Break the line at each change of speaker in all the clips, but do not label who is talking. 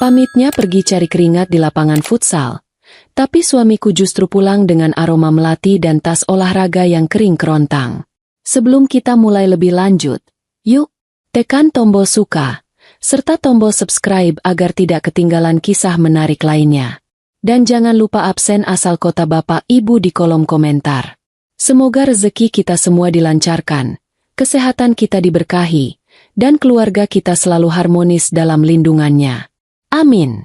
Pamitnya pergi cari keringat di lapangan futsal. Tapi suamiku justru pulang dengan aroma melati dan tas olahraga yang kering kerontang. Sebelum kita mulai lebih lanjut, yuk, tekan tombol suka, serta tombol subscribe agar tidak ketinggalan kisah menarik lainnya. Dan jangan lupa absen asal kota Bapak Ibu di kolom komentar. Semoga rezeki kita semua dilancarkan, kesehatan kita diberkahi, dan keluarga kita selalu harmonis dalam lindungannya. Amin.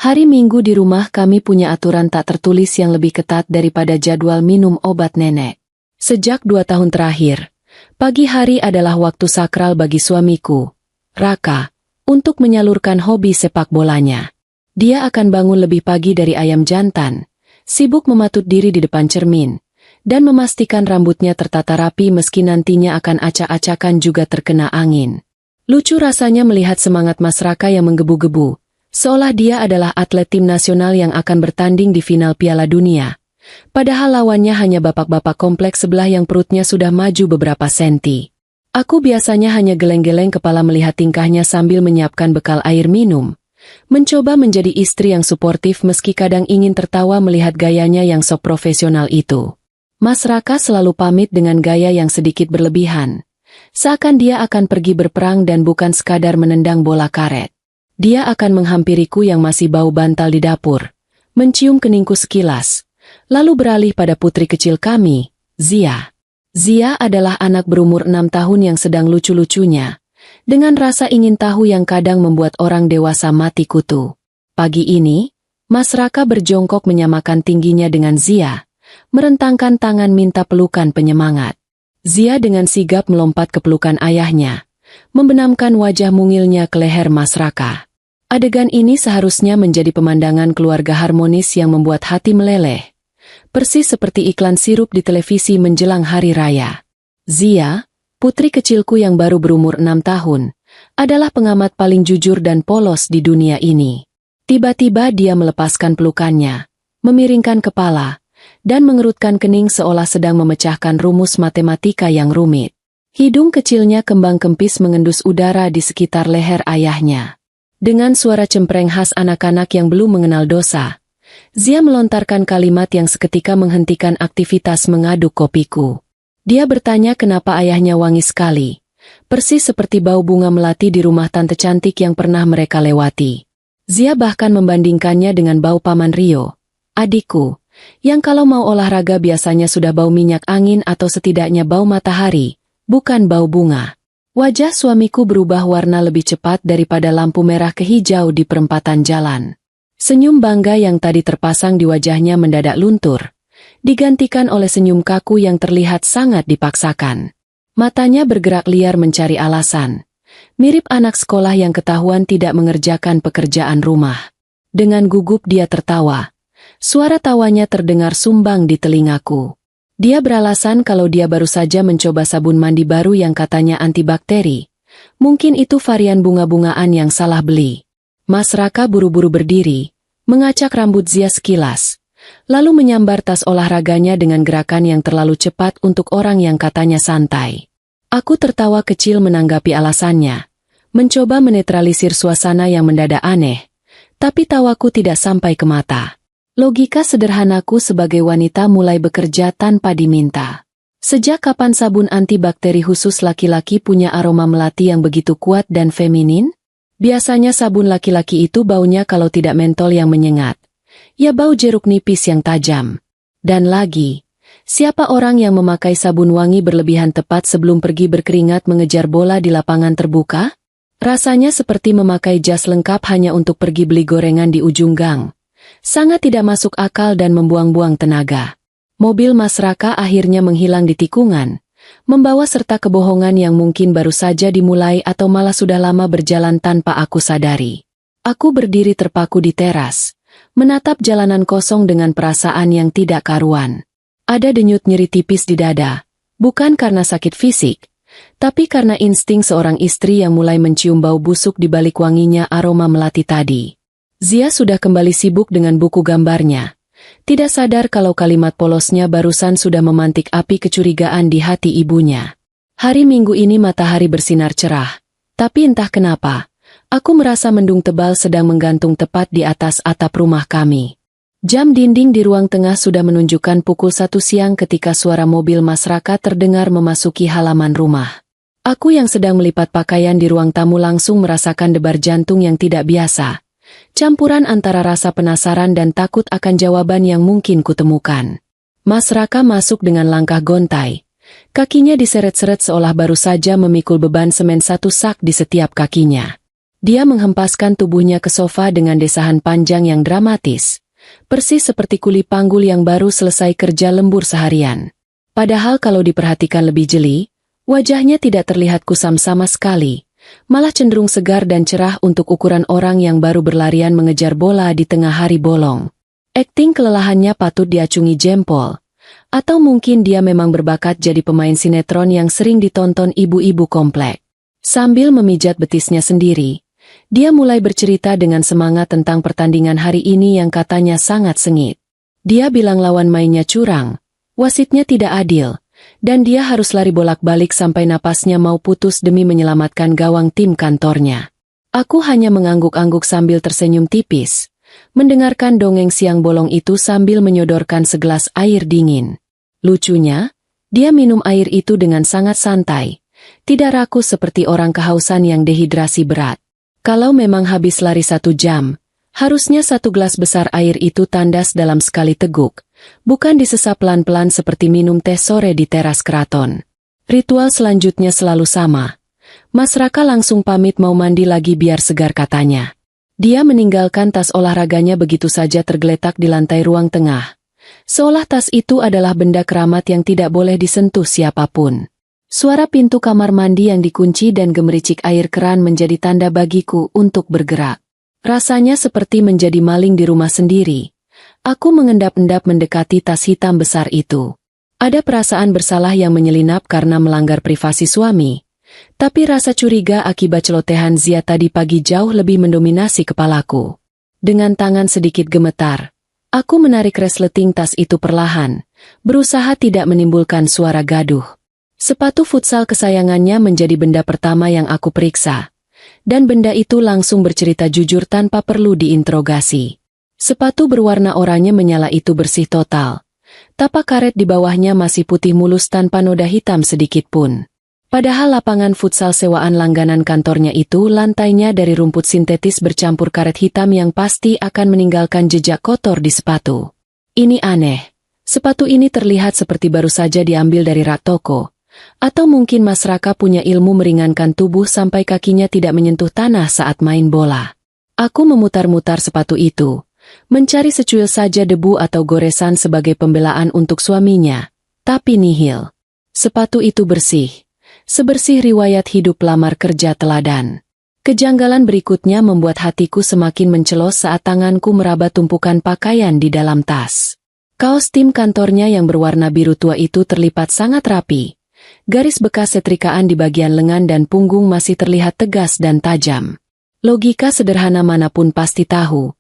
Hari Minggu di rumah kami punya aturan tak tertulis yang lebih ketat daripada jadwal minum obat nenek. Sejak 2 tahun terakhir, pagi hari adalah waktu sakral bagi suamiku, Raka, untuk menyalurkan hobi sepak bolanya. Dia akan bangun lebih pagi dari ayam jantan, sibuk mematut diri di depan cermin, dan memastikan rambutnya tertata rapi meski nantinya akan acak-acakan juga terkena angin. Lucu rasanya melihat semangat Mas Raka yang menggebu-gebu, seolah dia adalah atlet tim nasional yang akan bertanding di final Piala Dunia. Padahal lawannya hanya bapak-bapak kompleks sebelah yang perutnya sudah maju beberapa senti. Aku biasanya hanya geleng-geleng kepala melihat tingkahnya sambil menyiapkan bekal air minum. Mencoba menjadi istri yang suportif meski kadang ingin tertawa melihat gayanya yang sok profesional itu. Mas Raka selalu pamit dengan gaya yang sedikit berlebihan. Seakan dia akan pergi berperang dan bukan sekadar menendang bola karet. Dia akan menghampiriku yang masih bau bantal di dapur, mencium keningku sekilas, lalu beralih pada putri kecil kami, Zia. Zia adalah anak berumur 6 tahun yang sedang lucu-lucunya, dengan rasa ingin tahu yang kadang membuat orang dewasa mati kutu. Pagi ini, Mas Raka berjongkok menyamakan tingginya dengan Zia, merentangkan tangan minta pelukan penyemangat. Zia dengan sigap melompat ke pelukan ayahnya, membenamkan wajah mungilnya ke leher Mas Raka. Adegan ini seharusnya menjadi pemandangan keluarga harmonis yang membuat hati meleleh. Persis seperti iklan sirup di televisi menjelang hari raya. Zia, putri kecilku yang baru berumur 6 tahun, adalah pengamat paling jujur dan polos di dunia ini. Tiba-tiba dia melepaskan pelukannya, memiringkan kepala, dan mengerutkan kening seolah sedang memecahkan rumus matematika yang rumit. Hidung kecilnya kembang kempis mengendus udara di sekitar leher ayahnya. Dengan suara cempreng khas anak-anak yang belum mengenal dosa, Zia melontarkan kalimat yang seketika menghentikan aktivitas mengaduk kopiku. Dia bertanya kenapa ayahnya wangi sekali, persis seperti bau bunga melati di rumah tante cantik yang pernah mereka lewati. Zia bahkan membandingkannya dengan bau Paman Rio, adikku, yang kalau mau olahraga biasanya sudah bau minyak angin atau setidaknya bau matahari, bukan bau bunga. Wajah suamiku berubah warna lebih cepat daripada lampu merah ke hijau di perempatan jalan. Senyum bangga yang tadi terpasang di wajahnya mendadak luntur, digantikan oleh senyum kaku yang terlihat sangat dipaksakan. Matanya bergerak liar mencari alasan, mirip anak sekolah yang ketahuan tidak mengerjakan pekerjaan rumah. Dengan gugup dia tertawa. Suara tawanya terdengar sumbang di telingaku. Dia beralasan kalau dia baru saja mencoba sabun mandi baru yang katanya antibakteri. Mungkin itu varian bunga-bungaan yang salah beli. Mas Raka buru-buru berdiri, mengacak rambut Zia sekilas, lalu menyambar tas olahraganya dengan gerakan yang terlalu cepat untuk orang yang katanya santai. Aku tertawa kecil menanggapi alasannya, mencoba menetralisir suasana yang mendadak aneh, tapi tawaku tidak sampai ke mata. Logika sederhanaku sebagai wanita mulai bekerja tanpa diminta. Sejak kapan sabun antibakteri khusus laki-laki punya aroma melati yang begitu kuat dan feminin? Biasanya sabun laki-laki itu baunya kalau tidak mentol yang menyengat, ya bau jeruk nipis yang tajam. Dan lagi, siapa orang yang memakai sabun wangi berlebihan tepat sebelum pergi berkeringat mengejar bola di lapangan terbuka? Rasanya seperti memakai jas lengkap hanya untuk pergi beli gorengan di ujung gang. Sangat tidak masuk akal dan membuang-buang tenaga. Mobil Mas Raka akhirnya menghilang di tikungan, membawa serta kebohongan yang mungkin baru saja dimulai atau malah sudah lama berjalan tanpa aku sadari. Aku berdiri terpaku di teras, menatap jalanan kosong dengan perasaan yang tidak karuan. Ada denyut nyeri tipis di dada, bukan karena sakit fisik, tapi karena insting seorang istri yang mulai mencium bau busuk di balik wanginya aroma melati tadi. Zia sudah kembali sibuk dengan buku gambarnya. Tidak sadar kalau kalimat polosnya barusan sudah memantik api kecurigaan di hati ibunya. Hari Minggu ini matahari bersinar cerah, tapi entah kenapa, Aku merasa mendung tebal sedang menggantung tepat di atas atap rumah kami. Jam dinding di ruang tengah sudah menunjukkan pukul 1 siang ketika suara mobil Mas Raka terdengar memasuki halaman rumah. Aku yang sedang melipat pakaian di ruang tamu langsung merasakan debar jantung yang tidak biasa. Campuran antara rasa penasaran dan takut akan jawaban yang mungkin kutemukan. Mas Raka masuk dengan langkah gontai. Kakinya diseret-seret seolah baru saja memikul beban semen 1 sak di setiap kakinya. Dia menghempaskan tubuhnya ke sofa dengan desahan panjang yang dramatis. Persis seperti kuli panggul yang baru selesai kerja lembur seharian. Padahal kalau diperhatikan lebih jeli, wajahnya tidak terlihat kusam sama sekali. Malah cenderung segar dan cerah untuk ukuran orang yang baru berlarian mengejar bola di tengah hari bolong. Akting kelelahannya patut diacungi jempol. Atau mungkin dia memang berbakat jadi pemain sinetron yang sering ditonton ibu-ibu komplek. Sambil memijat betisnya sendiri, dia mulai bercerita dengan semangat tentang pertandingan hari ini yang katanya sangat sengit. Dia bilang lawan mainnya curang, wasitnya tidak adil, dan dia harus lari bolak-balik sampai napasnya mau putus demi menyelamatkan gawang tim kantornya. Aku hanya mengangguk-angguk sambil tersenyum tipis, mendengarkan dongeng siang bolong itu sambil menyodorkan segelas air dingin. Lucunya, dia minum air itu dengan sangat santai, tidak rakus seperti orang kehausan yang dehidrasi berat. Kalau memang habis lari 1 jam, harusnya 1 gelas besar air itu tandas dalam sekali teguk, bukan disesap pelan-pelan seperti minum teh sore di teras keraton. Ritual selanjutnya selalu sama. Mas Raka langsung pamit mau mandi lagi biar segar katanya. Dia meninggalkan tas olahraganya begitu saja tergeletak di lantai ruang tengah. Seolah tas itu adalah benda keramat yang tidak boleh disentuh siapapun. Suara pintu kamar mandi yang dikunci dan gemericik air keran menjadi tanda bagiku untuk bergerak. Rasanya seperti menjadi maling di rumah sendiri. Aku mengendap-endap mendekati tas hitam besar itu. Ada perasaan bersalah yang menyelinap karena melanggar privasi suami. Tapi rasa curiga akibat celotehan Zia tadi pagi jauh lebih mendominasi kepalaku. Dengan tangan sedikit gemetar, aku menarik resleting tas itu perlahan, berusaha tidak menimbulkan suara gaduh. Sepatu futsal kesayangannya menjadi benda pertama yang aku periksa. Dan benda itu langsung bercerita jujur tanpa perlu diinterogasi. Sepatu berwarna oranye menyala itu bersih total. Tapak karet di bawahnya masih putih mulus tanpa noda hitam sedikit pun. Padahal lapangan futsal sewaan langganan kantornya itu lantainya dari rumput sintetis bercampur karet hitam yang pasti akan meninggalkan jejak kotor di sepatu. Ini aneh. Sepatu ini terlihat seperti baru saja diambil dari rak toko. Atau mungkin Mas Raka punya ilmu meringankan tubuh sampai kakinya tidak menyentuh tanah saat main bola. Aku memutar-mutar sepatu itu, mencari secuil saja debu atau goresan sebagai pembelaan untuk suaminya. Tapi nihil. Sepatu itu bersih. Sebersih riwayat hidup lamar kerja teladan. Kejanggalan berikutnya membuat hatiku semakin mencelos saat tanganku meraba tumpukan pakaian di dalam tas. Kaos tim kantornya yang berwarna biru tua itu terlipat sangat rapi. Garis bekas setrikaan di bagian lengan dan punggung masih terlihat tegas dan tajam. Logika sederhana manapun pasti tahu.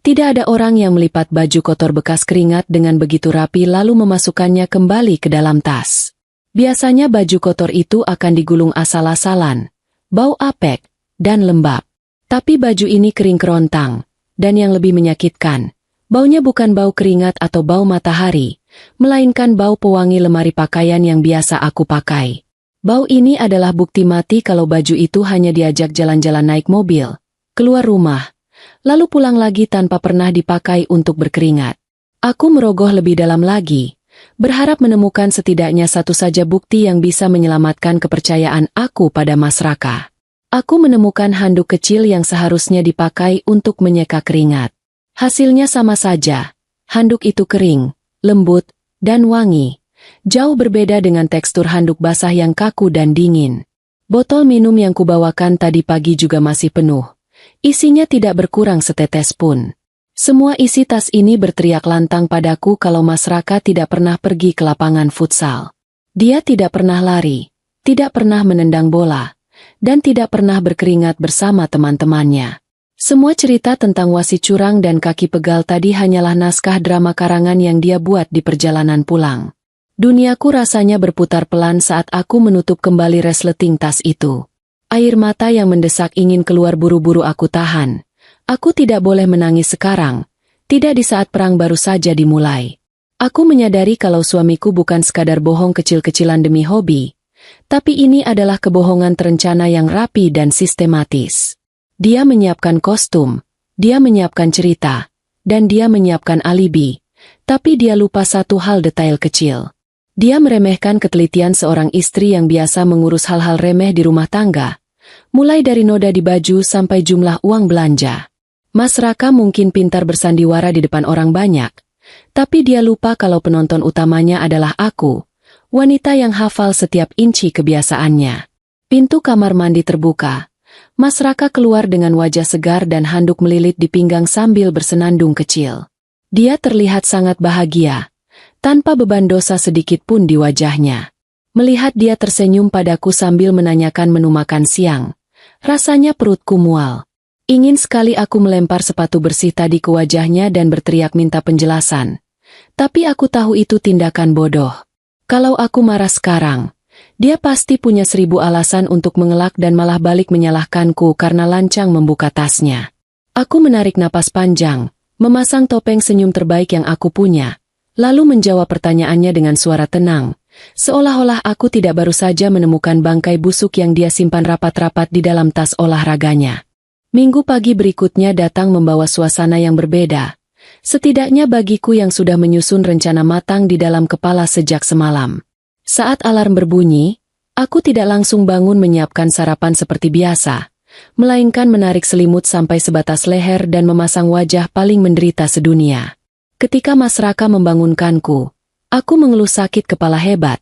Tidak ada orang yang melipat baju kotor bekas keringat dengan begitu rapi lalu memasukkannya kembali ke dalam tas. Biasanya baju kotor itu akan digulung asal-asalan, bau apek, dan lembab. Tapi baju ini kering kerontang, dan yang lebih menyakitkan, baunya bukan bau keringat atau bau matahari, melainkan bau pewangi lemari pakaian yang biasa aku pakai. Bau ini adalah bukti mati kalau baju itu hanya diajak jalan-jalan naik mobil, keluar rumah, lalu pulang lagi tanpa pernah dipakai untuk berkeringat. Aku merogoh lebih dalam lagi, berharap menemukan setidaknya satu saja bukti yang bisa menyelamatkan kepercayaan aku pada Mas Raka. Aku menemukan handuk kecil yang seharusnya dipakai untuk menyeka keringat. Hasilnya sama saja. Handuk itu kering, lembut, dan wangi. Jauh berbeda dengan tekstur handuk basah yang kaku dan dingin. Botol minum yang kubawakan tadi pagi juga masih penuh. Isinya tidak berkurang setetes pun. Semua isi tas ini berteriak lantang padaku kalau Mas Raka tidak pernah pergi ke lapangan futsal. Dia tidak pernah lari, tidak pernah menendang bola, dan tidak pernah berkeringat bersama teman-temannya. Semua cerita tentang wasit curang dan kaki pegal tadi hanyalah naskah drama karangan yang dia buat di perjalanan pulang. Duniaku rasanya berputar pelan saat aku menutup kembali resleting tas itu. Air mata yang mendesak ingin keluar buru-buru aku tahan. Aku tidak boleh menangis sekarang, tidak di saat perang baru saja dimulai. Aku menyadari kalau suamiku bukan sekadar bohong kecil-kecilan demi hobi, tapi ini adalah kebohongan terencana yang rapi dan sistematis. Dia menyiapkan kostum, dia menyiapkan cerita, dan dia menyiapkan alibi, tapi dia lupa satu hal detail kecil. Dia meremehkan ketelitian seorang istri yang biasa mengurus hal-hal remeh di rumah tangga, mulai dari noda di baju sampai jumlah uang belanja. Mas Raka mungkin pintar bersandiwara di depan orang banyak, tapi dia lupa kalau penonton utamanya adalah aku, wanita yang hafal setiap inci kebiasaannya. Pintu kamar mandi terbuka. Mas Raka keluar dengan wajah segar dan handuk melilit di pinggang sambil bersenandung kecil. Dia terlihat sangat bahagia, tanpa beban dosa sedikit pun di wajahnya. Melihat dia tersenyum padaku sambil menanyakan menu makan siang, rasanya perutku mual. Ingin sekali aku melempar sepatu bersih tadi ke wajahnya dan berteriak minta penjelasan. Tapi aku tahu itu tindakan bodoh. Kalau aku marah sekarang, dia pasti punya 1000 alasan untuk mengelak dan malah balik menyalahkanku karena lancang membuka tasnya. Aku menarik napas panjang, memasang topeng senyum terbaik yang aku punya, lalu menjawab pertanyaannya dengan suara tenang, seolah-olah aku tidak baru saja menemukan bangkai busuk yang dia simpan rapat-rapat di dalam tas olahraganya. Minggu pagi berikutnya datang membawa suasana yang berbeda, setidaknya bagiku yang sudah menyusun rencana matang di dalam kepala sejak semalam. Saat alarm berbunyi, aku tidak langsung bangun menyiapkan sarapan seperti biasa, melainkan menarik selimut sampai sebatas leher dan memasang wajah paling menderita sedunia. Ketika Mas Raka membangunkanku, aku mengeluh sakit kepala hebat,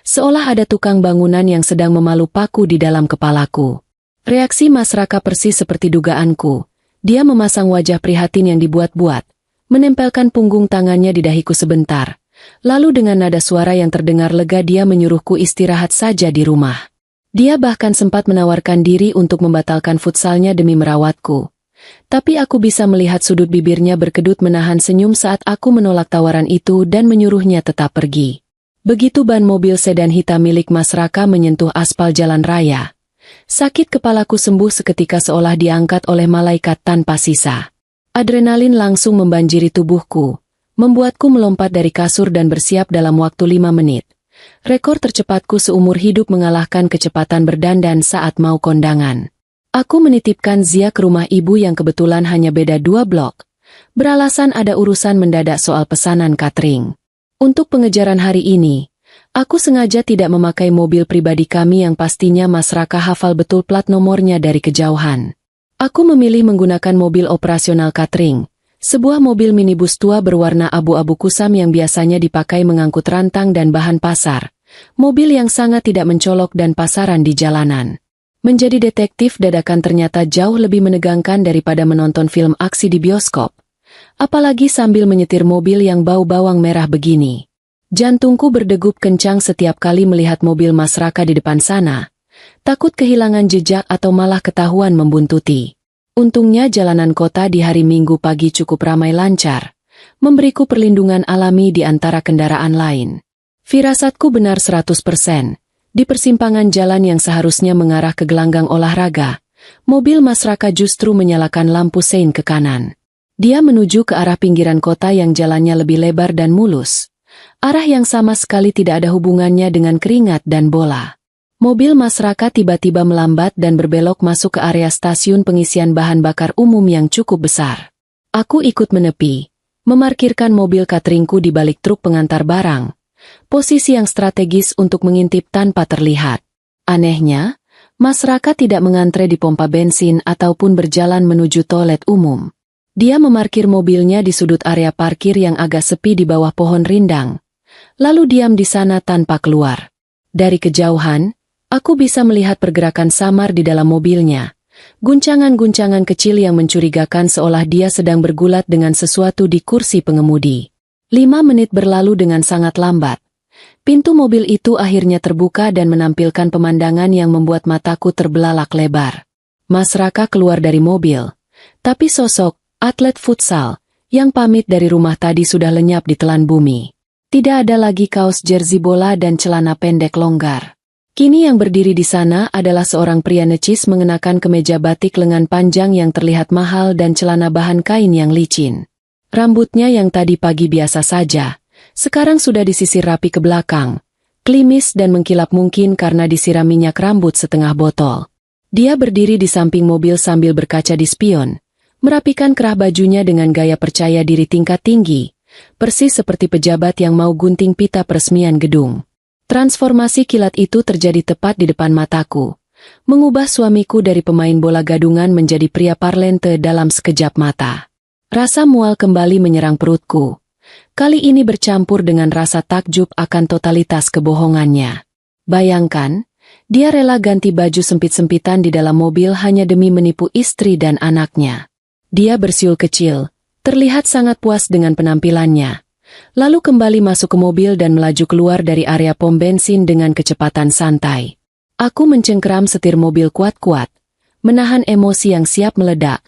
seolah ada tukang bangunan yang sedang memalu paku di dalam kepalaku. Reaksi Mas Raka persis seperti dugaanku. Dia memasang wajah prihatin yang dibuat-buat, menempelkan punggung tangannya di dahiku sebentar, lalu dengan nada suara yang terdengar lega dia menyuruhku istirahat saja di rumah. Dia bahkan sempat menawarkan diri untuk membatalkan futsalnya demi merawatku. Tapi aku bisa melihat sudut bibirnya berkedut menahan senyum saat aku menolak tawaran itu dan menyuruhnya tetap pergi. Begitu ban mobil sedan hitam milik Mas Raka menyentuh aspal jalan raya, sakit kepalaku sembuh seketika seolah diangkat oleh malaikat tanpa sisa. Adrenalin langsung membanjiri tubuhku, membuatku melompat dari kasur dan bersiap dalam waktu 5 menit. Rekor tercepatku seumur hidup mengalahkan kecepatan berdandan saat mau kondangan. Aku menitipkan Zia ke rumah ibu yang kebetulan hanya beda 2 blok, beralasan ada urusan mendadak soal pesanan catering. Untuk pengejaran hari ini, aku sengaja tidak memakai mobil pribadi kami yang pastinya Mas Raka hafal betul plat nomornya dari kejauhan. Aku memilih menggunakan mobil operasional catering, sebuah mobil minibus tua berwarna abu-abu kusam yang biasanya dipakai mengangkut rantang dan bahan pasar, mobil yang sangat tidak mencolok dan pasaran di jalanan. Menjadi detektif dadakan ternyata jauh lebih menegangkan daripada menonton film aksi di bioskop, apalagi sambil menyetir mobil yang bau bawang merah begini. Jantungku berdegup kencang setiap kali melihat mobil Mas Raka di depan sana, takut kehilangan jejak atau malah ketahuan membuntuti. Untungnya jalanan kota di hari Minggu pagi cukup ramai lancar, memberiku perlindungan alami di antara kendaraan lain. Firasatku benar 100%. Di persimpangan jalan yang seharusnya mengarah ke gelanggang olahraga, mobil Mas Raka justru menyalakan lampu sein ke kanan. Dia menuju ke arah pinggiran kota yang jalannya lebih lebar dan mulus, arah yang sama sekali tidak ada hubungannya dengan keringat dan bola. Mobil Mas Raka tiba-tiba melambat dan berbelok masuk ke area stasiun pengisian bahan bakar umum yang cukup besar. Aku ikut menepi, memarkirkan mobil cateringku di balik truk pengantar barang, posisi yang strategis untuk mengintip tanpa terlihat. Anehnya, Mas Raka tidak mengantre di pompa bensin ataupun berjalan menuju toilet umum. Dia memarkir mobilnya di sudut area parkir yang agak sepi di bawah pohon rindang, lalu diam di sana tanpa keluar. Dari kejauhan, aku bisa melihat pergerakan samar di dalam mobilnya, guncangan-guncangan kecil yang mencurigakan seolah dia sedang bergulat dengan sesuatu di kursi pengemudi. 5 menit berlalu dengan sangat lambat. Pintu mobil itu akhirnya terbuka dan menampilkan pemandangan yang membuat mataku terbelalak lebar. Mas Raka keluar dari mobil, tapi sosok atlet futsal yang pamit dari rumah tadi sudah lenyap di telan bumi. Tidak ada lagi kaos jersey bola dan celana pendek longgar. Kini yang berdiri di sana adalah seorang pria necis mengenakan kemeja batik lengan panjang yang terlihat mahal dan celana bahan kain yang licin. Rambutnya yang tadi pagi biasa saja, sekarang sudah disisir rapi ke belakang, klimis dan mengkilap mungkin karena disiram minyak rambut setengah botol. Dia berdiri di samping mobil sambil berkaca di spion, merapikan kerah bajunya dengan gaya percaya diri tingkat tinggi, persis seperti pejabat yang mau gunting pita peresmian gedung. Transformasi kilat itu terjadi tepat di depan mataku, mengubah suamiku dari pemain bola gadungan menjadi pria parlente dalam sekejap mata. Rasa mual kembali menyerang perutku. Kali ini bercampur dengan rasa takjub akan totalitas kebohongannya. Bayangkan, dia rela ganti baju sempit-sempitan di dalam mobil hanya demi menipu istri dan anaknya. Dia bersiul kecil, terlihat sangat puas dengan penampilannya. Lalu kembali masuk ke mobil dan melaju keluar dari area pom bensin dengan kecepatan santai. Aku mencengkeram setir mobil kuat-kuat, menahan emosi yang siap meledak,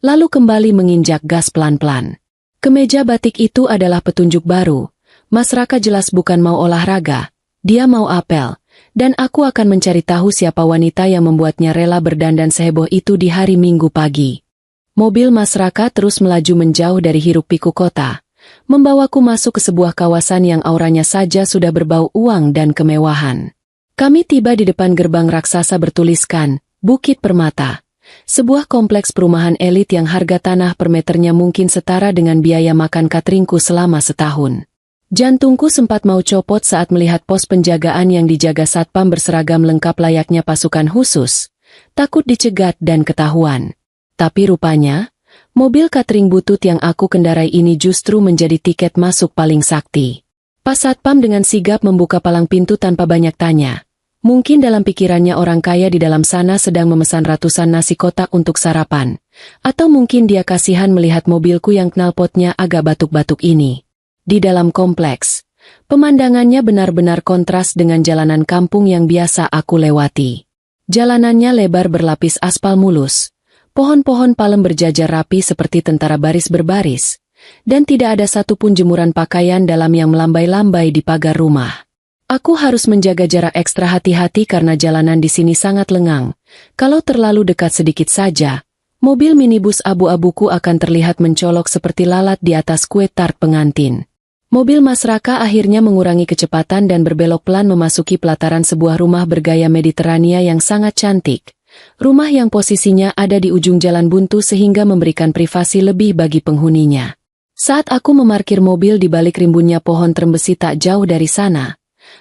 lalu kembali menginjak gas pelan-pelan. Kemeja batik itu adalah petunjuk baru. Mas Raka jelas bukan mau olahraga, dia mau apel, dan aku akan mencari tahu siapa wanita yang membuatnya rela berdandan seheboh itu di hari Minggu pagi. Mobil Mas Raka terus melaju menjauh dari hiruk-pikuk kota, membawaku masuk ke sebuah kawasan yang auranya saja sudah berbau uang dan kemewahan. Kami tiba di depan gerbang raksasa bertuliskan, Bukit Permata. Sebuah kompleks perumahan elit yang harga tanah per meternya mungkin setara dengan biaya makan cateringku selama setahun. Jantungku sempat mau copot saat melihat pos penjagaan yang dijaga satpam berseragam lengkap layaknya pasukan khusus. Takut dicegat dan ketahuan. Tapi rupanya, mobil catering butut yang aku kendarai ini justru menjadi tiket masuk paling sakti. Pas satpam dengan sigap membuka palang pintu tanpa banyak tanya. Mungkin dalam pikirannya orang kaya di dalam sana sedang memesan ratusan nasi kotak untuk sarapan. Atau mungkin dia kasihan melihat mobilku yang knalpotnya agak batuk-batuk ini. Di dalam kompleks, pemandangannya benar-benar kontras dengan jalanan kampung yang biasa aku lewati. Jalanannya lebar berlapis aspal mulus. Pohon-pohon palem berjajar rapi seperti tentara baris berbaris. Dan tidak ada satupun jemuran pakaian dalam yang melambai-lambai di pagar rumah. Aku harus menjaga jarak ekstra hati-hati karena jalanan di sini sangat lengang. Kalau terlalu dekat sedikit saja, mobil minibus abu-abuku akan terlihat mencolok seperti lalat di atas kue tart pengantin. Mobil Mas Raka akhirnya mengurangi kecepatan dan berbelok pelan memasuki pelataran sebuah rumah bergaya Mediterania yang sangat cantik. Rumah yang posisinya ada di ujung jalan buntu sehingga memberikan privasi lebih bagi penghuninya. Saat aku memarkir mobil di balik rimbunnya pohon trembesi tak jauh dari sana,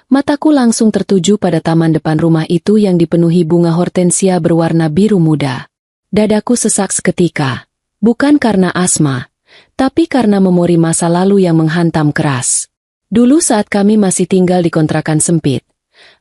mataku langsung tertuju pada taman depan rumah itu yang dipenuhi bunga hortensia berwarna biru muda. Dadaku sesak seketika, bukan karena asma, tapi karena memori masa lalu yang menghantam keras. Dulu saat kami masih tinggal di kontrakan sempit,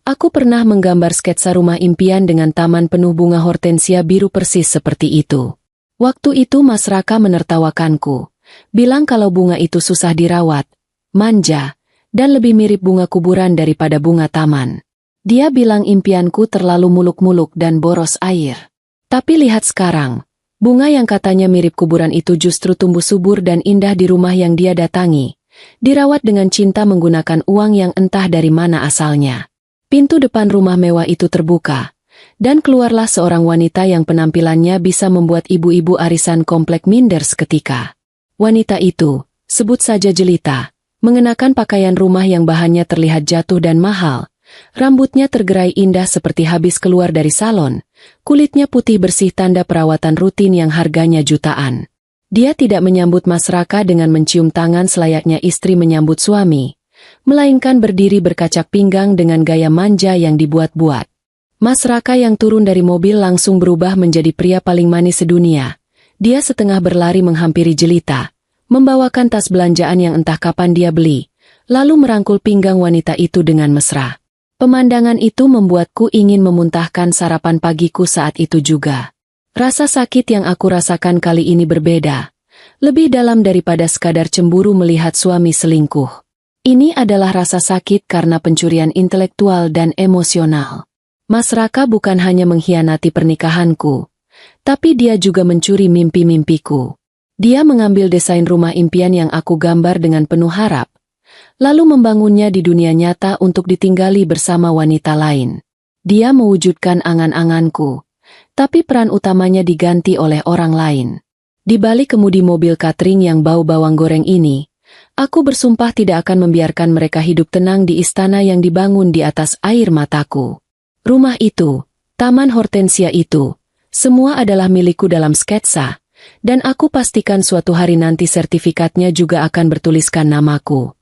aku pernah menggambar sketsa rumah impian dengan taman penuh bunga hortensia biru persis seperti itu. Waktu itu Mas Raka menertawakanku, bilang kalau bunga itu susah dirawat, manja, dan lebih mirip bunga kuburan daripada bunga taman. Dia bilang impianku terlalu muluk-muluk dan boros air. Tapi lihat sekarang, bunga yang katanya mirip kuburan itu justru tumbuh subur dan indah di rumah yang dia datangi. Dirawat dengan cinta menggunakan uang yang entah dari mana asalnya. Pintu depan rumah mewah itu terbuka, dan keluarlah seorang wanita yang penampilannya bisa membuat ibu-ibu arisan komplek minder seketika. Wanita itu, sebut saja Jelita, mengenakan pakaian rumah yang bahannya terlihat jatuh dan mahal. Rambutnya tergerai indah seperti habis keluar dari salon. Kulitnya putih bersih tanda perawatan rutin yang harganya jutaan. Dia tidak menyambut Mas Raka dengan mencium tangan selayaknya istri menyambut suami, melainkan berdiri berkacak pinggang dengan gaya manja yang dibuat-buat. Mas Raka yang turun dari mobil langsung berubah menjadi pria paling manis sedunia. Dia setengah berlari menghampiri Jelita, membawakan tas belanjaan yang entah kapan dia beli, lalu merangkul pinggang wanita itu dengan mesra. Pemandangan itu membuatku ingin memuntahkan sarapan pagiku saat itu juga. Rasa sakit yang aku rasakan kali ini berbeda, lebih dalam daripada sekadar cemburu melihat suami selingkuh. Ini adalah rasa sakit karena pencurian intelektual dan emosional. Mas Raka bukan hanya mengkhianati pernikahanku, tapi dia juga mencuri mimpi-mimpiku. Dia mengambil desain rumah impian yang aku gambar dengan penuh harap, lalu membangunnya di dunia nyata untuk ditinggali bersama wanita lain. Dia mewujudkan angan-anganku, tapi peran utamanya diganti oleh orang lain. Di balik kemudi mobil catering yang bau bawang goreng ini, aku bersumpah tidak akan membiarkan mereka hidup tenang di istana yang dibangun di atas air mataku. Rumah itu, taman hortensia itu, semua adalah milikku dalam sketsa, dan aku pastikan suatu hari nanti sertifikatnya juga akan bertuliskan namaku.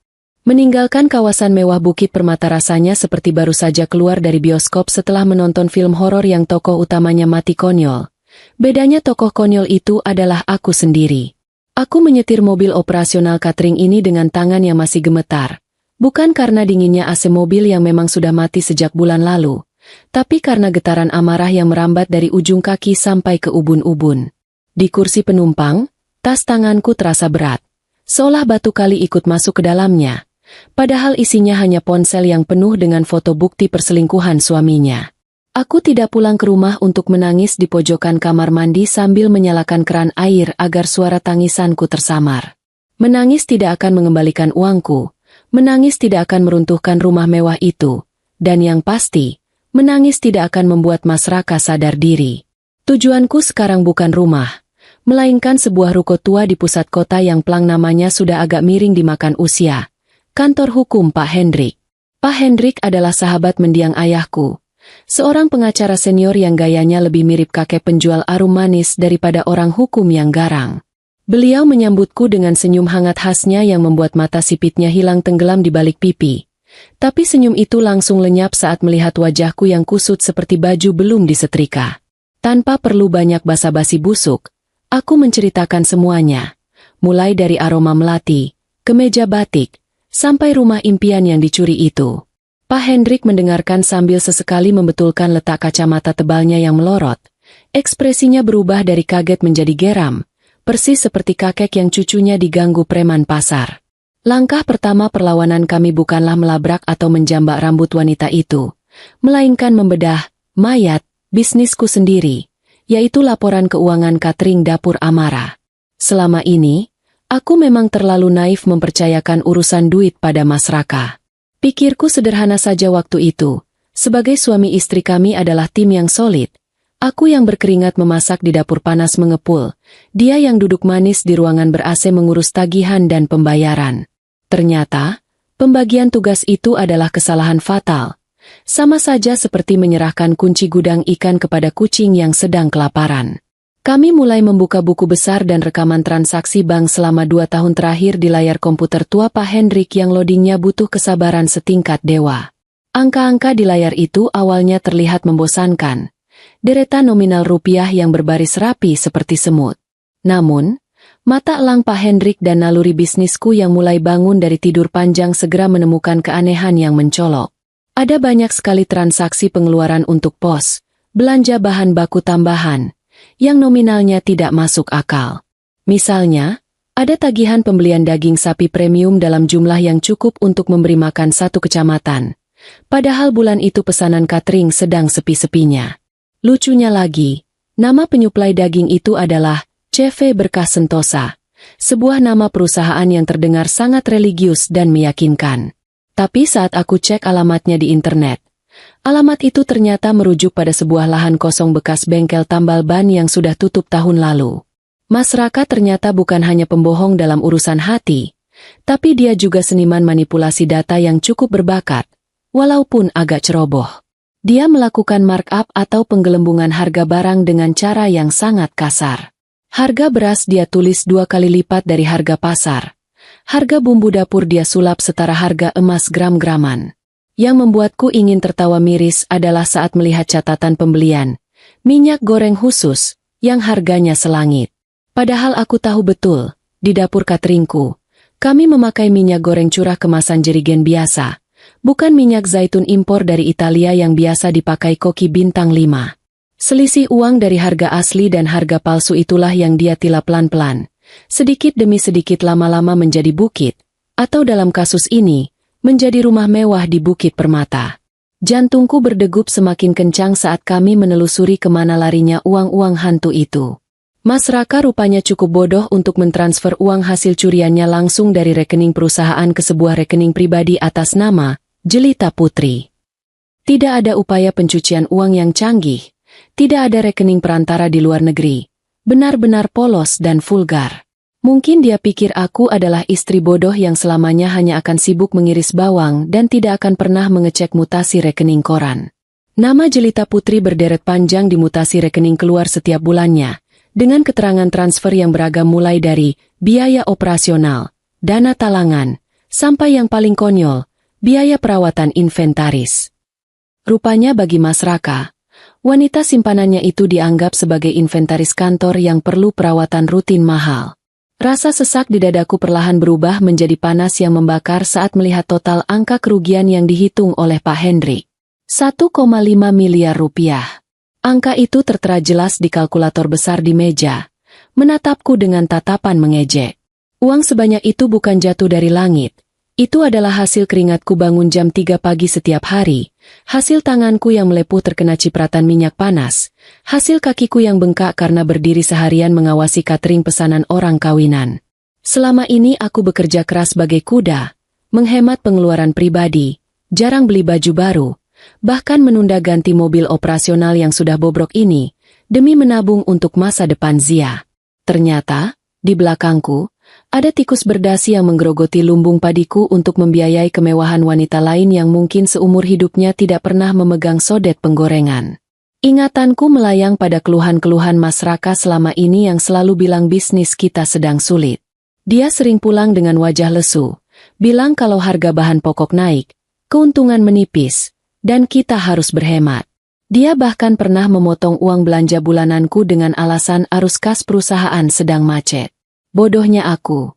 Meninggalkan kawasan mewah Bukit Permata rasanya seperti baru saja keluar dari bioskop setelah menonton film horor yang tokoh utamanya mati konyol. Bedanya tokoh konyol itu adalah aku sendiri. Aku menyetir mobil operasional catering ini dengan tangan yang masih gemetar. Bukan karena dinginnya AC mobil yang memang sudah mati sejak bulan lalu, tapi karena getaran amarah yang merambat dari ujung kaki sampai ke ubun-ubun. Di kursi penumpang, tas tanganku terasa berat, seolah batu kali ikut masuk ke dalamnya. Padahal isinya hanya ponsel yang penuh dengan foto bukti perselingkuhan suaminya. Aku tidak pulang ke rumah untuk menangis di pojokan kamar mandi sambil menyalakan keran air agar suara tangisanku tersamar. Menangis tidak akan mengembalikan uangku, menangis tidak akan meruntuhkan rumah mewah itu, dan yang pasti, menangis tidak akan membuat Mas Raka sadar diri. Tujuanku sekarang bukan rumah, melainkan sebuah ruko tua di pusat kota yang plang namanya sudah agak miring dimakan usia. Kantor hukum Pak Hendrik. Pak Hendrik adalah sahabat mendiang ayahku, seorang pengacara senior yang gayanya lebih mirip kakek penjual arum manis daripada orang hukum yang garang. Beliau menyambutku dengan senyum hangat khasnya yang membuat mata sipitnya hilang tenggelam di balik pipi. Tapi senyum itu langsung lenyap saat melihat wajahku yang kusut seperti baju belum disetrika. Tanpa perlu banyak basa-basi busuk, aku menceritakan semuanya. Mulai dari aroma melati, ke meja batik, sampai rumah impian yang dicuri itu. Pak Hendrik mendengarkan sambil sesekali membetulkan letak kacamata tebalnya yang melorot. Ekspresinya berubah dari kaget menjadi geram, persis seperti kakek yang cucunya diganggu preman pasar. Langkah pertama perlawanan kami bukanlah melabrak atau menjambak rambut wanita itu, melainkan membedah mayat bisnisku sendiri, yaitu laporan keuangan catering dapur Amara. Selama ini, aku memang terlalu naif mempercayakan urusan duit pada Mas Raka. Pikirku sederhana saja waktu itu, sebagai suami istri kami adalah tim yang solid. Aku yang berkeringat memasak di dapur panas mengepul, dia yang duduk manis di ruangan ber-AC mengurus tagihan dan pembayaran. Ternyata, pembagian tugas itu adalah kesalahan fatal. Sama saja seperti menyerahkan kunci gudang ikan kepada kucing yang sedang kelaparan. Kami mulai membuka buku besar dan rekaman transaksi bank selama 2 tahun terakhir di layar komputer tua Pak Hendrik yang loadingnya butuh kesabaran setingkat dewa. Angka-angka di layar itu awalnya terlihat membosankan. Deretan nominal rupiah yang berbaris rapi seperti semut. Namun, mata elang Pak Hendrik dan naluri bisnisku yang mulai bangun dari tidur panjang segera menemukan keanehan yang mencolok. Ada banyak sekali transaksi pengeluaran untuk pos, belanja bahan baku tambahan, yang nominalnya tidak masuk akal. Misalnya, ada tagihan pembelian daging sapi premium dalam jumlah yang cukup untuk memberi makan satu kecamatan. Padahal bulan itu pesanan catering sedang sepi-sepinya. Lucunya lagi, nama penyuplai daging itu adalah CV Berkah Sentosa, sebuah nama perusahaan yang terdengar sangat religius dan meyakinkan. Tapi saat aku cek alamatnya di internet, alamat itu ternyata merujuk pada sebuah lahan kosong bekas bengkel tambal ban yang sudah tutup tahun lalu. Mas Raka ternyata bukan hanya pembohong dalam urusan hati, tapi dia juga seniman manipulasi data yang cukup berbakat, walaupun agak ceroboh. Dia melakukan markup atau penggelembungan harga barang dengan cara yang sangat kasar. Harga beras dia tulis 2 kali lipat dari harga pasar. Harga bumbu dapur dia sulap setara harga emas gram-graman. Yang membuatku ingin tertawa miris adalah saat melihat catatan pembelian minyak goreng khusus yang harganya selangit. Padahal aku tahu betul, di dapur cateringku, kami memakai minyak goreng curah kemasan jerigen biasa, bukan minyak zaitun impor dari Italia yang biasa dipakai koki bintang 5. Selisih uang dari harga asli dan harga palsu itulah yang dia tilap pelan-pelan. Sedikit demi sedikit lama-lama menjadi bukit, atau dalam kasus ini, menjadi rumah mewah di Bukit Permata. Jantungku berdegup semakin kencang saat kami menelusuri kemana larinya uang-uang hantu itu. Mas Raka rupanya cukup bodoh untuk mentransfer uang hasil curiannya langsung dari rekening perusahaan ke sebuah rekening pribadi atas nama Jelita Putri. Tidak ada upaya pencucian uang yang canggih, tidak ada rekening perantara di luar negeri. Benar-benar polos dan vulgar. Mungkin dia pikir aku adalah istri bodoh yang selamanya hanya akan sibuk mengiris bawang dan tidak akan pernah mengecek mutasi rekening koran. Nama Jelita Putri berderet panjang di mutasi rekening keluar setiap bulannya, dengan keterangan transfer yang beragam mulai dari biaya operasional, dana talangan, sampai yang paling konyol, biaya perawatan inventaris. Rupanya bagi Mas Raka, wanita simpanannya itu dianggap sebagai inventaris kantor yang perlu perawatan rutin mahal. Rasa sesak di dadaku perlahan berubah menjadi panas yang membakar saat melihat total angka kerugian yang dihitung oleh Pak Hendrik. 1,5 miliar rupiah. Angka itu tertera jelas di kalkulator besar di meja, menatapku dengan tatapan mengejek. Uang sebanyak itu bukan jatuh dari langit. Itu adalah hasil keringatku bangun jam 3 pagi setiap hari, hasil tanganku yang melepuh terkena cipratan minyak panas, hasil kakiku yang bengkak karena berdiri seharian mengawasi catering pesanan orang kawinan. Selama ini aku bekerja keras bagai kuda, menghemat pengeluaran pribadi, jarang beli baju baru, bahkan menunda ganti mobil operasional yang sudah bobrok ini, demi menabung untuk masa depan Zia. Ternyata, di belakangku, ada tikus berdasi yang menggerogoti lumbung padiku untuk membiayai kemewahan wanita lain yang mungkin seumur hidupnya tidak pernah memegang sodet penggorengan. Ingatanku melayang pada keluhan-keluhan Mas Raka selama ini yang selalu bilang bisnis kita sedang sulit. Dia sering pulang dengan wajah lesu, bilang kalau harga bahan pokok naik, keuntungan menipis, dan kita harus berhemat. Dia bahkan pernah memotong uang belanja bulananku dengan alasan arus kas perusahaan sedang macet. Bodohnya aku.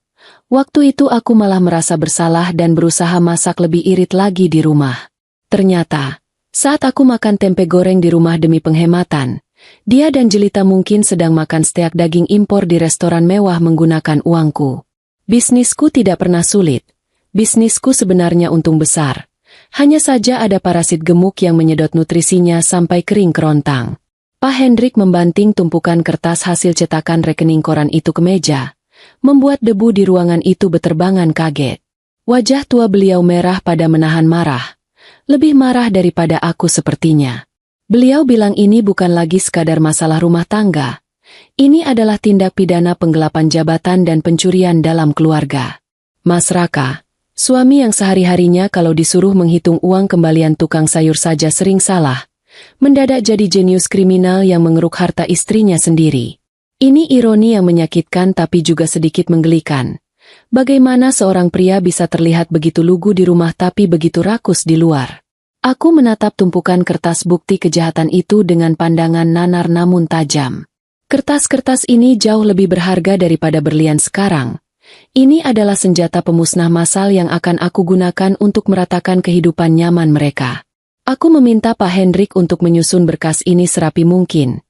Waktu itu aku malah merasa bersalah dan berusaha masak lebih irit lagi di rumah. Ternyata, saat aku makan tempe goreng di rumah demi penghematan, dia dan Jelita mungkin sedang makan steak daging impor di restoran mewah menggunakan uangku. Bisnisku tidak pernah sulit. Bisnisku sebenarnya untung besar. Hanya saja ada parasit gemuk yang menyedot nutrisinya sampai kering kerontang. Pak Hendrik membanting tumpukan kertas hasil cetakan rekening koran itu ke meja, membuat debu di ruangan itu beterbangan kaget. Wajah tua beliau merah pada menahan marah. Lebih marah daripada aku sepertinya. Beliau bilang ini bukan lagi sekadar masalah rumah tangga. Ini adalah tindak pidana penggelapan jabatan dan pencurian dalam keluarga. Mas Raka, suami yang sehari-harinya kalau disuruh menghitung uang kembalian tukang sayur saja sering salah, mendadak jadi jenius kriminal yang mengeruk harta istrinya sendiri. Ini ironi yang menyakitkan tapi juga sedikit menggelikan. Bagaimana seorang pria bisa terlihat begitu lugu di rumah tapi begitu rakus di luar? Aku menatap tumpukan kertas bukti kejahatan itu dengan pandangan nanar namun tajam. Kertas-kertas ini jauh lebih berharga daripada berlian sekarang. Ini adalah senjata pemusnah massal yang akan aku gunakan untuk meratakan kehidupan nyaman mereka. Aku meminta Pak Hendrik untuk menyusun berkas ini serapi mungkin.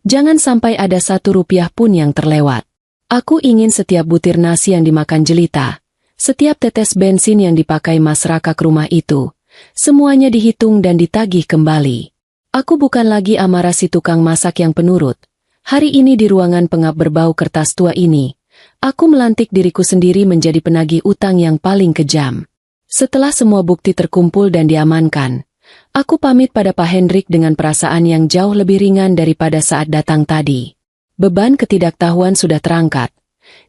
Jangan sampai ada 1 rupiah pun yang terlewat. Aku ingin setiap butir nasi yang dimakan Jelita, setiap tetes bensin yang dipakai Mas Raka ke rumah itu, semuanya dihitung dan ditagih kembali. Aku bukan lagi amarah si tukang masak yang penurut. Hari ini di ruangan pengap berbau kertas tua ini, aku melantik diriku sendiri menjadi penagih utang yang paling kejam. Setelah semua bukti terkumpul dan diamankan, aku pamit pada Pak Hendrik dengan perasaan yang jauh lebih ringan daripada saat datang tadi. Beban ketidaktahuan sudah terangkat,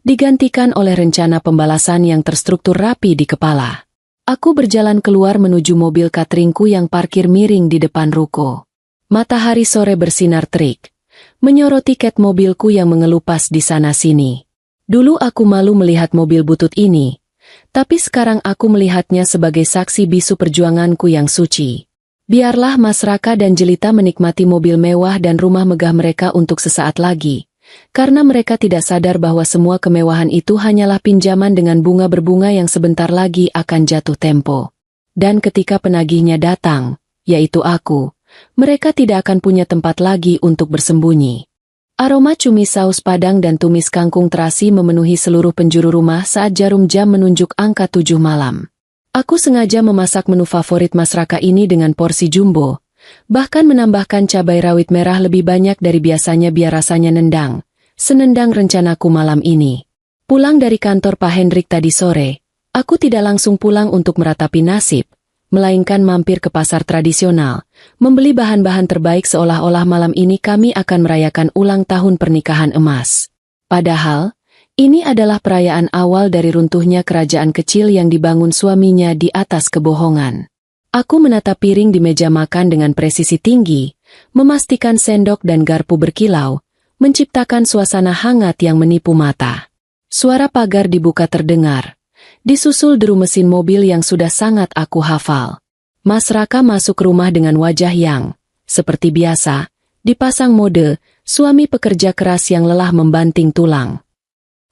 digantikan oleh rencana pembalasan yang terstruktur rapi di kepala. Aku berjalan keluar menuju mobil cateringku yang parkir miring di depan ruko. Matahari sore bersinar terik, menyoroti ket mobilku yang mengelupas di sana-sini. Dulu aku malu melihat mobil butut ini, tapi sekarang aku melihatnya sebagai saksi bisu perjuanganku yang suci. Biarlah Mas Raka dan Jelita menikmati mobil mewah dan rumah megah mereka untuk sesaat lagi, karena mereka tidak sadar bahwa semua kemewahan itu hanyalah pinjaman dengan bunga berbunga yang sebentar lagi akan jatuh tempo. Dan ketika penagihnya datang, yaitu aku, mereka tidak akan punya tempat lagi untuk bersembunyi. Aroma cumi saus padang dan tumis kangkung terasi memenuhi seluruh penjuru rumah saat jarum jam menunjuk angka 7 malam. Aku sengaja memasak menu favorit Mas Raka ini dengan porsi jumbo, bahkan menambahkan cabai rawit merah lebih banyak dari biasanya biar rasanya nendang, senendang rencanaku malam ini. Pulang dari kantor Pak Hendrik tadi sore, aku tidak langsung pulang untuk meratapi nasib, melainkan mampir ke pasar tradisional, membeli bahan-bahan terbaik seolah-olah malam ini kami akan merayakan ulang tahun pernikahan emas. Padahal, ini adalah perayaan awal dari runtuhnya kerajaan kecil yang dibangun suaminya di atas kebohongan. Aku menata piring di meja makan dengan presisi tinggi, memastikan sendok dan garpu berkilau, menciptakan suasana hangat yang menipu mata. Suara pagar dibuka terdengar, disusul deru mesin mobil yang sudah sangat aku hafal. Mas Raka masuk rumah dengan wajah yang, seperti biasa, dipasang mode, suami pekerja keras yang lelah membanting tulang.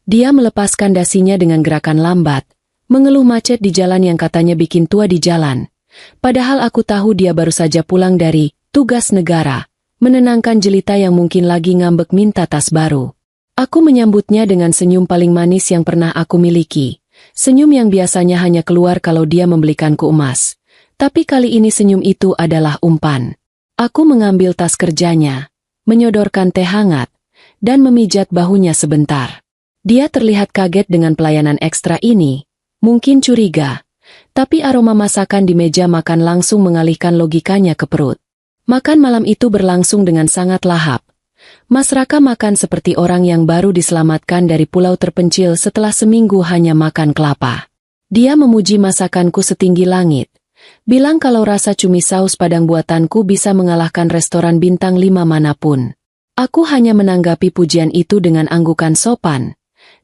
Dia melepaskan dasinya dengan gerakan lambat, mengeluh macet di jalan yang katanya bikin tua di jalan. Padahal aku tahu dia baru saja pulang dari tugas negara, menenangkan jelita yang mungkin lagi ngambek minta tas baru. Aku menyambutnya dengan senyum paling manis yang pernah aku miliki. Senyum yang biasanya hanya keluar kalau dia membelikanku emas. Tapi kali ini senyum itu adalah umpan. Aku mengambil tas kerjanya, menyodorkan teh hangat, dan memijat bahunya sebentar. Dia terlihat kaget dengan pelayanan ekstra ini, mungkin curiga, tapi aroma masakan di meja makan langsung mengalihkan logikanya ke perut. Makan malam itu berlangsung dengan sangat lahap. Mas Raka makan seperti orang yang baru diselamatkan dari pulau terpencil setelah seminggu hanya makan kelapa. Dia memuji masakanku setinggi langit, bilang kalau rasa cumi saus padang buatanku bisa mengalahkan restoran bintang 5 manapun. Aku hanya menanggapi pujian itu dengan anggukan sopan.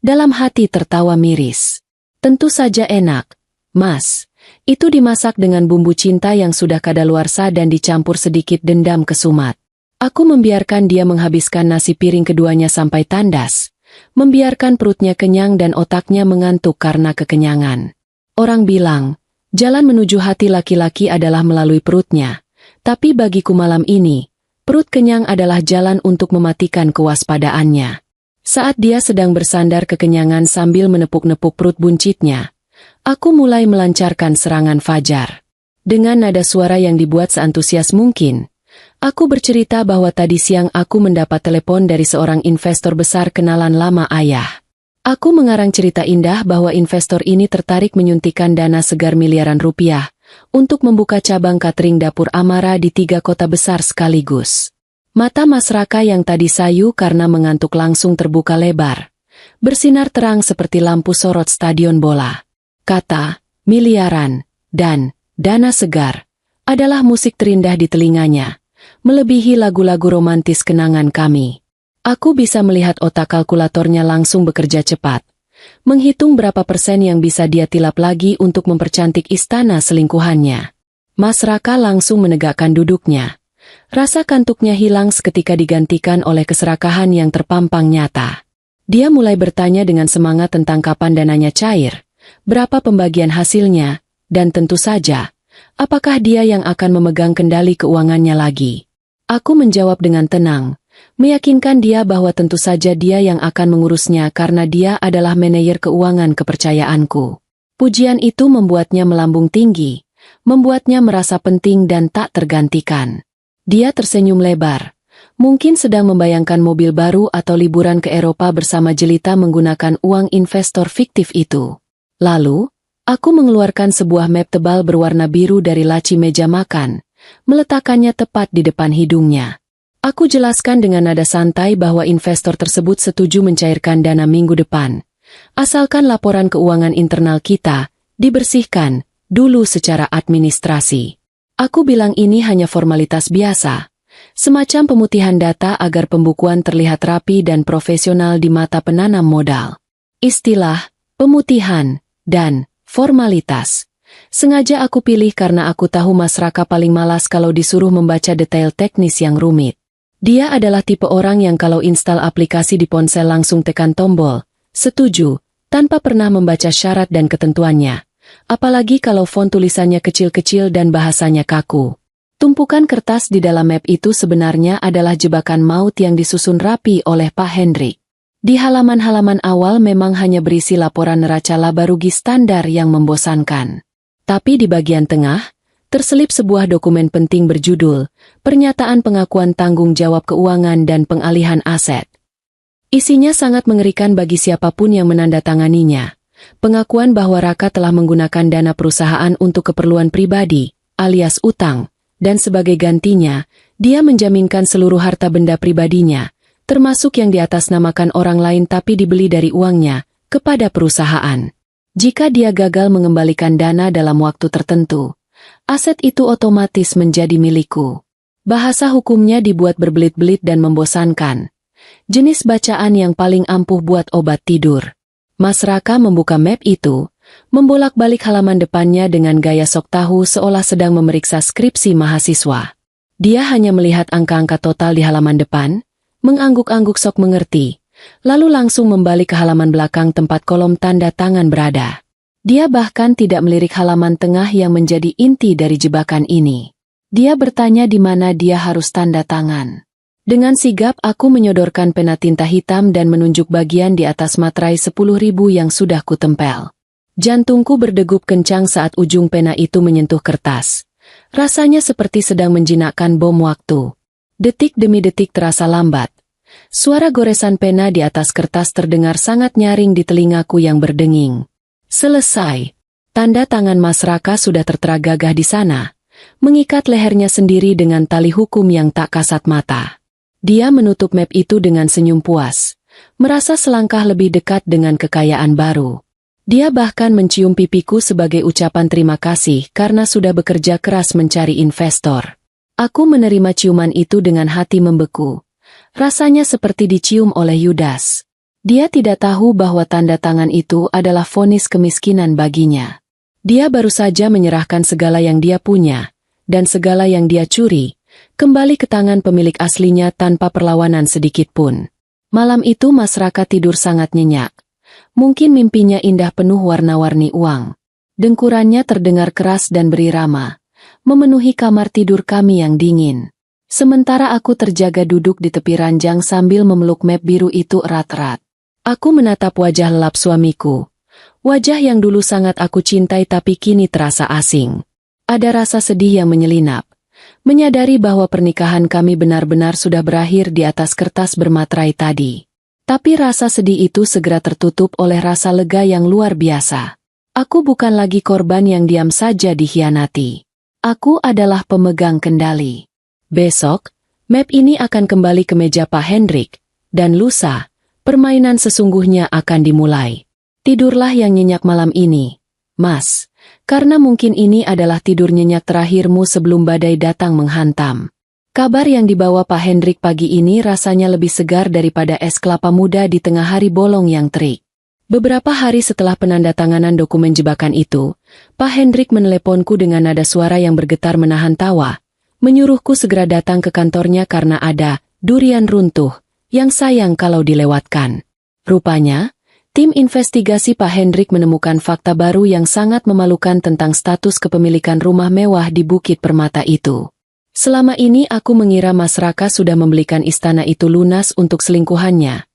Dalam hati tertawa miris. Tentu saja enak, Mas. Itu dimasak dengan bumbu cinta yang sudah kadaluarsa dan dicampur sedikit dendam kesumat. Aku membiarkan dia menghabiskan nasi piring keduanya sampai tandas, membiarkan perutnya kenyang dan otaknya mengantuk karena kekenyangan. Orang bilang, jalan menuju hati laki-laki adalah melalui perutnya, tapi bagiku malam ini, perut kenyang adalah jalan untuk mematikan kewaspadaannya. Saat dia sedang bersandar kekenyangan sambil menepuk-nepuk perut buncitnya, aku mulai melancarkan serangan fajar. Dengan nada suara yang dibuat seantusias mungkin, aku bercerita bahwa tadi siang aku mendapat telepon dari seorang investor besar kenalan lama ayah. Aku mengarang cerita indah bahwa investor ini tertarik menyuntikkan dana segar miliaran rupiah untuk membuka cabang catering dapur Amara di 3 kota besar sekaligus. Mata Mas Raka yang tadi sayu karena mengantuk langsung terbuka lebar, bersinar terang seperti lampu sorot stadion bola. Kata, miliaran, dan dana segar, adalah musik terindah di telinganya, melebihi lagu-lagu romantis kenangan kami. Aku bisa melihat otak kalkulatornya langsung bekerja cepat, menghitung berapa persen yang bisa dia tilap lagi untuk mempercantik istana selingkuhannya. Mas Raka langsung menegakkan duduknya. Rasa kantuknya hilang seketika digantikan oleh keserakahan yang terpampang nyata. Dia mulai bertanya dengan semangat tentang kapan dananya cair, berapa pembagian hasilnya, dan tentu saja, apakah dia yang akan memegang kendali keuangannya lagi. Aku menjawab dengan tenang, meyakinkan dia bahwa tentu saja dia yang akan mengurusnya karena dia adalah manajer keuangan kepercayaanku. Pujian itu membuatnya melambung tinggi, membuatnya merasa penting dan tak tergantikan. Dia tersenyum lebar, mungkin sedang membayangkan mobil baru atau liburan ke Eropa bersama jelita menggunakan uang investor fiktif itu. Lalu, aku mengeluarkan sebuah map tebal berwarna biru dari laci meja makan, meletakkannya tepat di depan hidungnya. Aku jelaskan dengan nada santai bahwa investor tersebut setuju mencairkan dana minggu depan, asalkan laporan keuangan internal kita dibersihkan dulu secara administrasi. Aku bilang ini hanya formalitas biasa, semacam pemutihan data agar pembukuan terlihat rapi dan profesional di mata penanam modal. Istilah, pemutihan, dan formalitas. Sengaja aku pilih karena aku tahu Mas Raka paling malas kalau disuruh membaca detail teknis yang rumit. Dia adalah tipe orang yang kalau install aplikasi di ponsel langsung tekan tombol, setuju, tanpa pernah membaca syarat dan ketentuannya. Apalagi kalau font tulisannya kecil-kecil dan bahasanya kaku. Tumpukan kertas di dalam map itu sebenarnya adalah jebakan maut yang disusun rapi oleh Pak Hendrik. Di halaman-halaman awal memang hanya berisi laporan neraca laba rugi standar yang membosankan. Tapi di bagian tengah, terselip sebuah dokumen penting berjudul, Pernyataan Pengakuan Tanggung Jawab Keuangan dan Pengalihan Aset. Isinya sangat mengerikan bagi siapapun yang menandatanganinya. Pengakuan bahwa Raka telah menggunakan dana perusahaan untuk keperluan pribadi, alias utang, dan sebagai gantinya, dia menjaminkan seluruh harta benda pribadinya, termasuk yang diatasnamakan orang lain tapi dibeli dari uangnya, kepada perusahaan. Jika dia gagal mengembalikan dana dalam waktu tertentu, aset itu otomatis menjadi milikku. Bahasa hukumnya dibuat berbelit-belit dan membosankan. Jenis bacaan yang paling ampuh buat obat tidur. Mas Raka membuka map itu, membolak-balik halaman depannya dengan gaya sok tahu seolah sedang memeriksa skripsi mahasiswa. Dia hanya melihat angka-angka total di halaman depan, mengangguk-angguk sok mengerti, lalu langsung membalik ke halaman belakang tempat kolom tanda tangan berada. Dia bahkan tidak melirik halaman tengah yang menjadi inti dari jebakan ini. Dia bertanya di mana dia harus tanda tangan. Dengan sigap aku menyodorkan pena tinta hitam dan menunjuk bagian di atas materai 10.000 yang sudah kutempel. Jantungku berdegup kencang saat ujung pena itu menyentuh kertas. Rasanya seperti sedang menjinakkan bom waktu. Detik demi detik terasa lambat. Suara goresan pena di atas kertas terdengar sangat nyaring di telingaku yang berdenging. Selesai. Tanda tangan Mas Raka sudah tertera gagah di sana, mengikat lehernya sendiri dengan tali hukum yang tak kasat mata. Dia menutup map itu dengan senyum puas, merasa selangkah lebih dekat dengan kekayaan baru. Dia bahkan mencium pipiku sebagai ucapan terima kasih karena sudah bekerja keras mencari investor. Aku menerima ciuman itu dengan hati membeku. Rasanya seperti dicium oleh Yudas. Dia tidak tahu bahwa tanda tangan itu adalah vonis kemiskinan baginya. Dia baru saja menyerahkan segala yang dia punya, dan segala yang dia curi, kembali ke tangan pemilik aslinya tanpa perlawanan sedikit pun. Malam itu Mas Raka tidur sangat nyenyak. Mungkin mimpinya indah penuh warna-warni uang. Dengkurannya terdengar keras dan berirama, memenuhi kamar tidur kami yang dingin. Sementara aku terjaga duduk di tepi ranjang sambil memeluk map biru itu erat-erat. Aku menatap wajah lelap suamiku. Wajah yang dulu sangat aku cintai tapi kini terasa asing. Ada rasa sedih yang menyelinap. Menyadari bahwa pernikahan kami benar-benar sudah berakhir di atas kertas bermaterai tadi. Tapi rasa sedih itu segera tertutup oleh rasa lega yang luar biasa. Aku bukan lagi korban yang diam saja dikhianati. Aku adalah pemegang kendali. Besok, map ini akan kembali ke meja Pak Hendrik, dan lusa, permainan sesungguhnya akan dimulai. Tidurlah yang nyenyak malam ini, Mas. Karena mungkin ini adalah tidur nyenyak terakhirmu sebelum badai datang menghantam. Kabar yang dibawa Pak Hendrik pagi ini rasanya lebih segar daripada es kelapa muda di tengah hari bolong yang terik. Beberapa hari setelah penandatanganan dokumen jebakan itu, Pak Hendrik meneleponku dengan nada suara yang bergetar menahan tawa, menyuruhku segera datang ke kantornya karena ada durian runtuh, yang sayang kalau dilewatkan. Rupanya, tim investigasi Pak Hendrik menemukan fakta baru yang sangat memalukan tentang status kepemilikan rumah mewah di Bukit Permata itu. Selama ini aku mengira Mas Raka sudah membelikan istana itu lunas untuk selingkuhannya,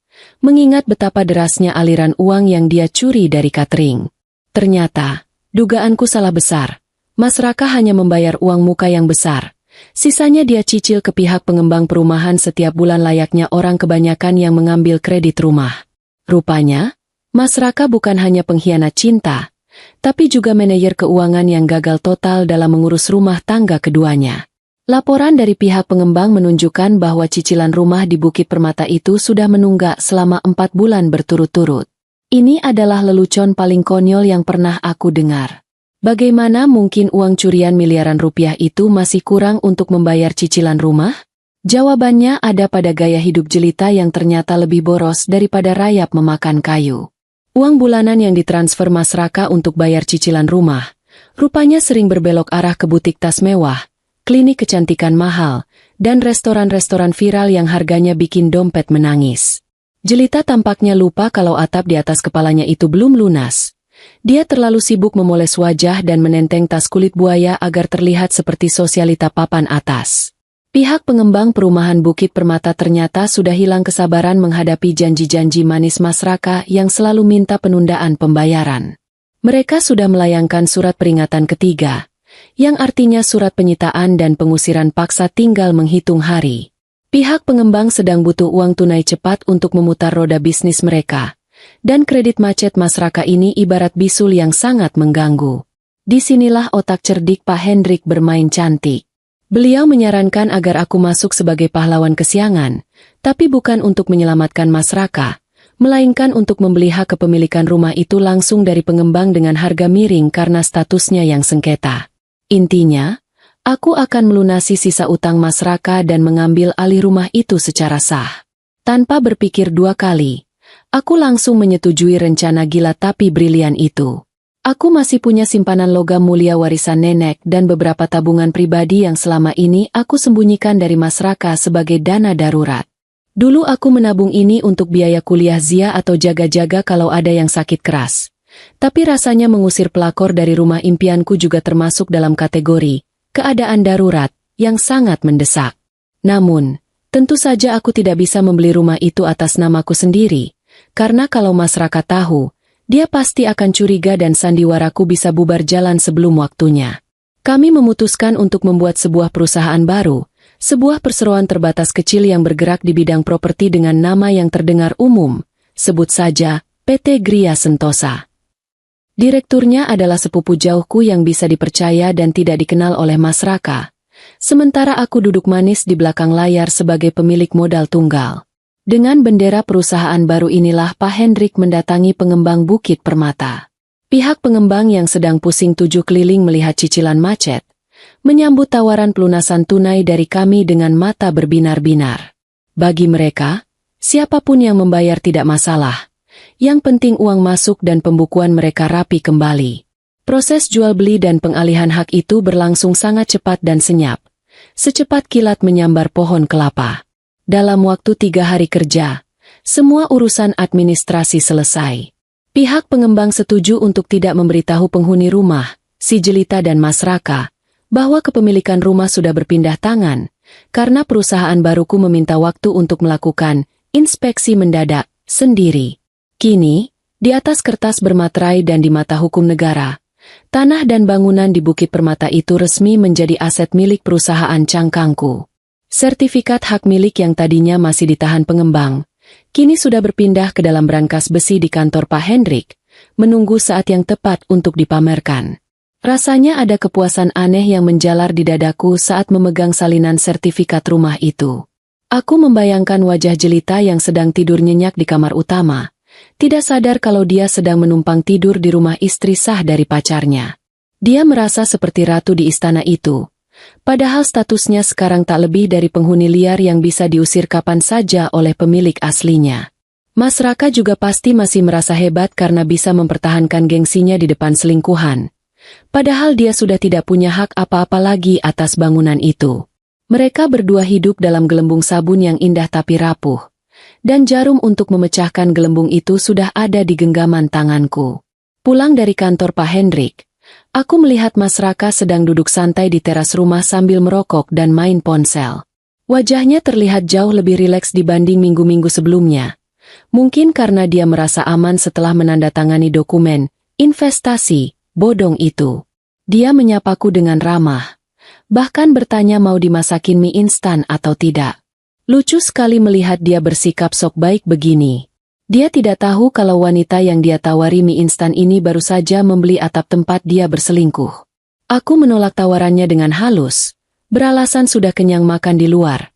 mengingat betapa derasnya aliran uang yang dia curi dari catering. Ternyata, dugaanku salah besar. Mas Raka hanya membayar uang muka yang besar. Sisanya dia cicil ke pihak pengembang perumahan setiap bulan layaknya orang kebanyakan yang mengambil kredit rumah. Rupanya, Mas Raka bukan hanya pengkhianat cinta, tapi juga manajer keuangan yang gagal total dalam mengurus rumah tangga keduanya. Laporan dari pihak pengembang menunjukkan bahwa cicilan rumah di Bukit Permata itu sudah menunggak selama 4 bulan berturut-turut. Ini adalah lelucon paling konyol yang pernah aku dengar. Bagaimana mungkin uang curian miliaran rupiah itu masih kurang untuk membayar cicilan rumah? Jawabannya ada pada gaya hidup jelita yang ternyata lebih boros daripada rayap memakan kayu. Uang bulanan yang ditransfer Mas Raka untuk bayar cicilan rumah, rupanya sering berbelok arah ke butik tas mewah, klinik kecantikan mahal, dan restoran-restoran viral yang harganya bikin dompet menangis. Jelita tampaknya lupa kalau atap di atas kepalanya itu belum lunas. Dia terlalu sibuk memoles wajah dan menenteng tas kulit buaya agar terlihat seperti sosialita papan atas. Pihak pengembang perumahan Bukit Permata ternyata sudah hilang kesabaran menghadapi janji-janji manis Mas Raka yang selalu minta penundaan pembayaran. Mereka sudah melayangkan surat peringatan ketiga, yang artinya surat penyitaan dan pengusiran paksa tinggal menghitung hari. Pihak pengembang sedang butuh uang tunai cepat untuk memutar roda bisnis mereka, Dan kredit macet Mas Raka ini ibarat bisul yang sangat mengganggu. Disinilah otak cerdik Pak Hendrik bermain cantik. Beliau menyarankan agar aku masuk sebagai pahlawan kesiangan, tapi bukan untuk menyelamatkan Mas Raka, melainkan untuk membeli hak kepemilikan rumah itu langsung dari pengembang dengan harga miring karena statusnya yang sengketa. Intinya, aku akan melunasi sisa utang Mas Raka dan mengambil alih rumah itu secara sah. Tanpa berpikir dua kali, aku langsung menyetujui rencana gila tapi brilian itu. Aku masih punya simpanan logam mulia warisan nenek dan beberapa tabungan pribadi yang selama ini aku sembunyikan dari Mas Raka sebagai dana darurat. Dulu aku menabung ini untuk biaya kuliah Zia atau jaga-jaga kalau ada yang sakit keras. Tapi rasanya mengusir pelakor dari rumah impianku juga termasuk dalam kategori keadaan darurat yang sangat mendesak. Namun, tentu saja aku tidak bisa membeli rumah itu atas namaku sendiri, karena kalau Mas Raka tahu, dia pasti akan curiga dan sandiwaraku bisa bubar jalan sebelum waktunya. Kami memutuskan untuk membuat sebuah perusahaan baru, sebuah perseroan terbatas kecil yang bergerak di bidang properti dengan nama yang terdengar umum, sebut saja PT Gria Sentosa. Direkturnya adalah sepupu jauhku yang bisa dipercaya dan tidak dikenal oleh Mas Raka, sementara aku duduk manis di belakang layar sebagai pemilik modal tunggal. Dengan bendera perusahaan baru inilah Pak Hendrik mendatangi pengembang Bukit Permata. Pihak pengembang yang sedang pusing tujuh keliling melihat cicilan macet, menyambut tawaran pelunasan tunai dari kami dengan mata berbinar-binar. Bagi mereka, siapapun yang membayar tidak masalah. Yang penting uang masuk dan pembukuan mereka rapi kembali. Proses jual beli dan pengalihan hak itu berlangsung sangat cepat dan senyap. Secepat kilat menyambar pohon kelapa. Dalam waktu 3 hari kerja, semua urusan administrasi selesai. Pihak pengembang setuju untuk tidak memberitahu penghuni rumah, si Jelita dan Mas Raka, bahwa kepemilikan rumah sudah berpindah tangan, karena perusahaan baruku meminta waktu untuk melakukan inspeksi mendadak sendiri. Kini, di atas kertas bermaterai dan di mata hukum negara, tanah dan bangunan di Bukit Permata itu resmi menjadi aset milik perusahaan Cangkangku. Sertifikat hak milik yang tadinya masih ditahan pengembang, kini sudah berpindah ke dalam brankas besi di kantor Pak Hendrik, menunggu saat yang tepat untuk dipamerkan. Rasanya ada kepuasan aneh yang menjalar di dadaku saat memegang salinan sertifikat rumah itu. Aku membayangkan wajah Jelita yang sedang tidur nyenyak di kamar utama, tidak sadar kalau dia sedang menumpang tidur di rumah istri sah dari pacarnya. Dia merasa seperti ratu di istana itu, padahal statusnya sekarang tak lebih dari penghuni liar yang bisa diusir kapan saja oleh pemilik aslinya. Mas Raka juga pasti masih merasa hebat karena bisa mempertahankan gengsinya di depan selingkuhan. Padahal dia sudah tidak punya hak apa-apa lagi atas bangunan itu. Mereka berdua hidup dalam gelembung sabun yang indah tapi rapuh. Dan jarum untuk memecahkan gelembung itu sudah ada di genggaman tanganku. Pulang dari kantor Pak Hendrik, aku melihat Mas Raka sedang duduk santai di teras rumah sambil merokok dan main ponsel. Wajahnya terlihat jauh lebih rileks dibanding minggu-minggu sebelumnya. Mungkin karena dia merasa aman setelah menandatangani dokumen investasi bodong itu. Dia menyapaku dengan ramah, bahkan bertanya mau dimasakin mie instan atau tidak. Lucu sekali melihat dia bersikap sok baik begini. Dia tidak tahu kalau wanita yang dia tawari mie instan ini baru saja membeli atap tempat dia berselingkuh. Aku menolak tawarannya dengan halus, beralasan sudah kenyang makan di luar.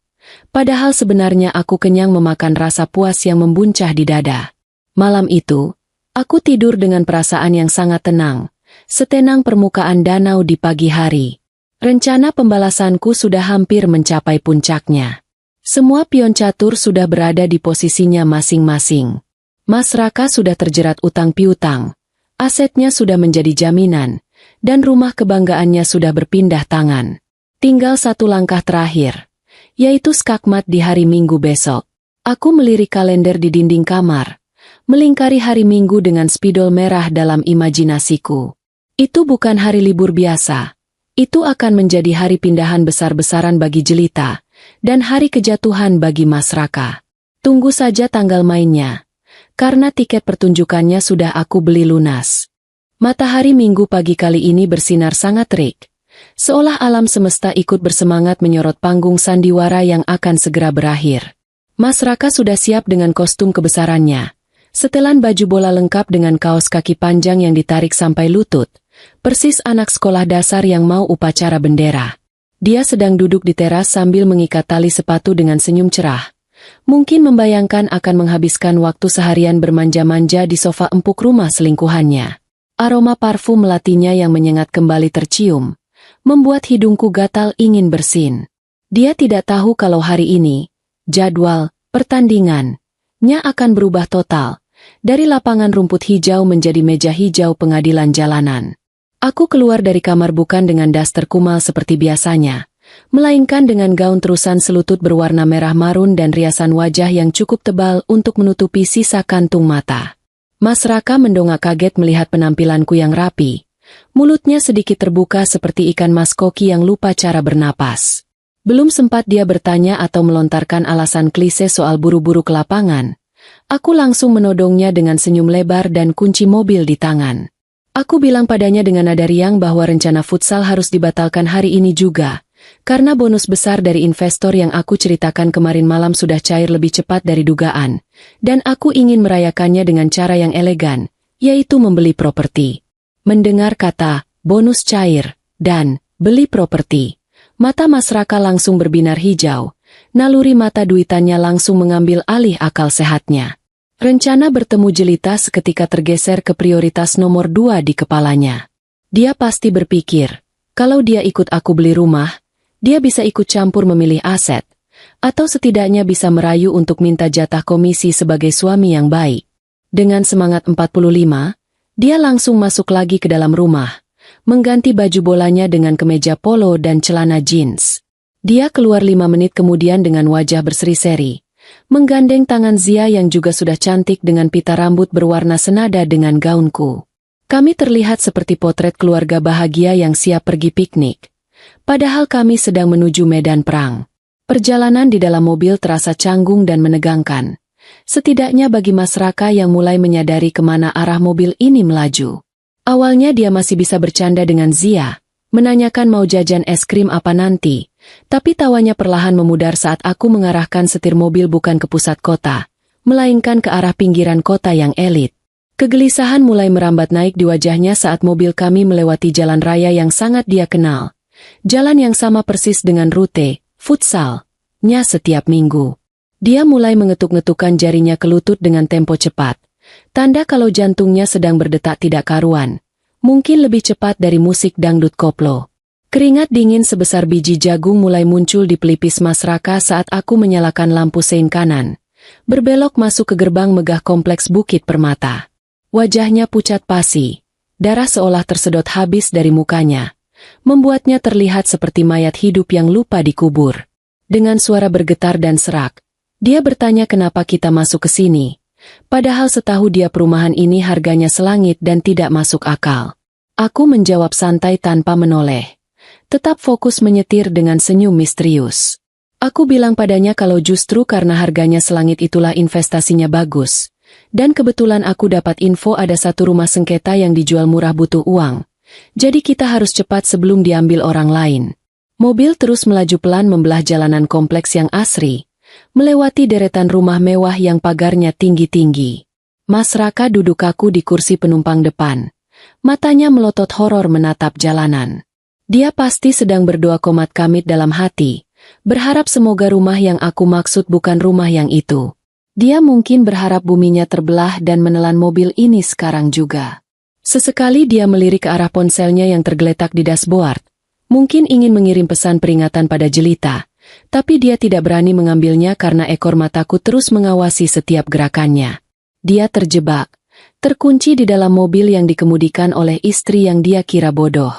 Padahal sebenarnya aku kenyang memakan rasa puas yang membuncah di dada. Malam itu, aku tidur dengan perasaan yang sangat tenang. Setenang permukaan danau di pagi hari. Rencana pembalasanku sudah hampir mencapai puncaknya. Semua pion catur sudah berada di posisinya masing-masing. Mas Raka sudah terjerat utang piutang, asetnya sudah menjadi jaminan, dan rumah kebanggaannya sudah berpindah tangan. Tinggal satu langkah terakhir, yaitu skakmat di hari Minggu besok. Aku melirik kalender di dinding kamar, melingkari hari Minggu dengan spidol merah dalam imajinasiku. Itu bukan hari libur biasa. Itu akan menjadi hari pindahan besar-besaran bagi Jelita, dan hari kejatuhan bagi Mas Raka. Tunggu saja tanggal mainnya, karena tiket pertunjukannya sudah aku beli lunas. Matahari Minggu pagi kali ini bersinar sangat terik, seolah alam semesta ikut bersemangat menyorot panggung sandiwara yang akan segera berakhir. Mas Raka sudah siap dengan kostum kebesarannya, Setelan baju bola lengkap dengan kaos kaki panjang yang ditarik sampai lutut, persis anak sekolah dasar yang mau upacara bendera. Dia sedang duduk di teras sambil mengikat tali sepatu dengan senyum cerah. Mungkin membayangkan akan menghabiskan waktu seharian bermanja-manja di sofa empuk rumah selingkuhannya. Aroma parfum melatinya yang menyengat kembali tercium, membuat hidungku gatal ingin bersin. Dia tidak tahu kalau hari ini, jadwal pertandingannya akan berubah total. Dari lapangan rumput hijau menjadi meja hijau pengadilan jalanan. Aku keluar dari kamar bukan dengan daster kumal seperti biasanya, melainkan dengan gaun terusan selutut berwarna merah marun dan riasan wajah yang cukup tebal untuk menutupi sisa kantung mata. Mas Raka mendongak kaget melihat penampilanku yang rapi. Mulutnya sedikit terbuka seperti ikan mas koki yang lupa cara bernapas. Belum sempat dia bertanya atau melontarkan alasan klise soal buru-buru ke lapangan. Aku langsung menodongnya dengan senyum lebar dan kunci mobil di tangan. Aku bilang padanya dengan nada riang bahwa rencana futsal harus dibatalkan hari ini juga, karena bonus besar dari investor yang aku ceritakan kemarin malam sudah cair lebih cepat dari dugaan, dan aku ingin merayakannya dengan cara yang elegan, yaitu membeli properti. Mendengar kata bonus cair dan beli properti, mata Mas Raka langsung berbinar hijau. Naluri mata duitannya langsung mengambil alih akal sehatnya. Rencana bertemu jelita seketika tergeser ke prioritas nomor 2 di kepalanya. Dia pasti berpikir, kalau dia ikut aku beli rumah, dia bisa ikut campur memilih aset, atau setidaknya bisa merayu untuk minta jatah komisi sebagai suami yang baik. Dengan semangat 45, dia langsung masuk lagi ke dalam rumah, mengganti baju bolanya dengan kemeja polo dan celana jeans. Dia keluar 5 menit kemudian dengan wajah berseri-seri, menggandeng tangan Zia yang juga sudah cantik dengan pita rambut berwarna senada dengan gaunku. Kami terlihat seperti potret keluarga bahagia yang siap pergi piknik. Padahal kami sedang menuju medan perang. Perjalanan di dalam mobil terasa canggung dan menegangkan. Setidaknya bagi Mas Raka yang mulai menyadari kemana arah mobil ini melaju. Awalnya dia masih bisa bercanda dengan Zia, menanyakan mau jajan es krim apa nanti. Tapi tawanya perlahan memudar saat aku mengarahkan setir mobil bukan ke pusat kota, melainkan ke arah pinggiran kota yang elit. Kegelisahan mulai merambat naik di wajahnya saat mobil kami melewati jalan raya yang sangat dia kenal. Jalan yang sama persis dengan rute futsalnya setiap minggu. Dia mulai mengetuk-ngetukkan jarinya ke lutut dengan tempo cepat. Tanda kalau jantungnya sedang berdetak tidak karuan. Mungkin lebih cepat dari musik dangdut koplo. Keringat dingin sebesar biji jagung mulai muncul di pelipis Mas Raka saat aku menyalakan lampu sein kanan. Berbelok masuk ke gerbang megah kompleks Bukit Permata. Wajahnya pucat pasi. Darah seolah tersedot habis dari mukanya. Membuatnya terlihat seperti mayat hidup yang lupa dikubur. Dengan suara bergetar dan serak, dia bertanya kenapa kita masuk ke sini. Padahal setahu dia perumahan ini harganya selangit dan tidak masuk akal. Aku menjawab santai tanpa menoleh. Tetap fokus menyetir dengan senyum misterius. Aku bilang padanya kalau justru karena harganya selangit itulah investasinya bagus. Dan kebetulan aku dapat info ada satu rumah sengketa yang dijual murah butuh uang. Jadi kita harus cepat sebelum diambil orang lain. Mobil terus melaju pelan membelah jalanan kompleks yang asri, melewati deretan rumah mewah yang pagarnya tinggi-tinggi. Mas Raka duduk kaku di kursi penumpang depan. Matanya melotot horor menatap jalanan. Dia pasti sedang berdoa komat kamit dalam hati, berharap semoga rumah yang aku maksud bukan rumah yang itu. Dia mungkin berharap buminya terbelah dan menelan mobil ini sekarang juga. Sesekali dia melirik ke arah ponselnya yang tergeletak di dashboard, mungkin ingin mengirim pesan peringatan pada jelita, tapi dia tidak berani mengambilnya karena ekor mataku terus mengawasi setiap gerakannya. Dia terjebak, terkunci di dalam mobil yang dikemudikan oleh istri yang dia kira bodoh.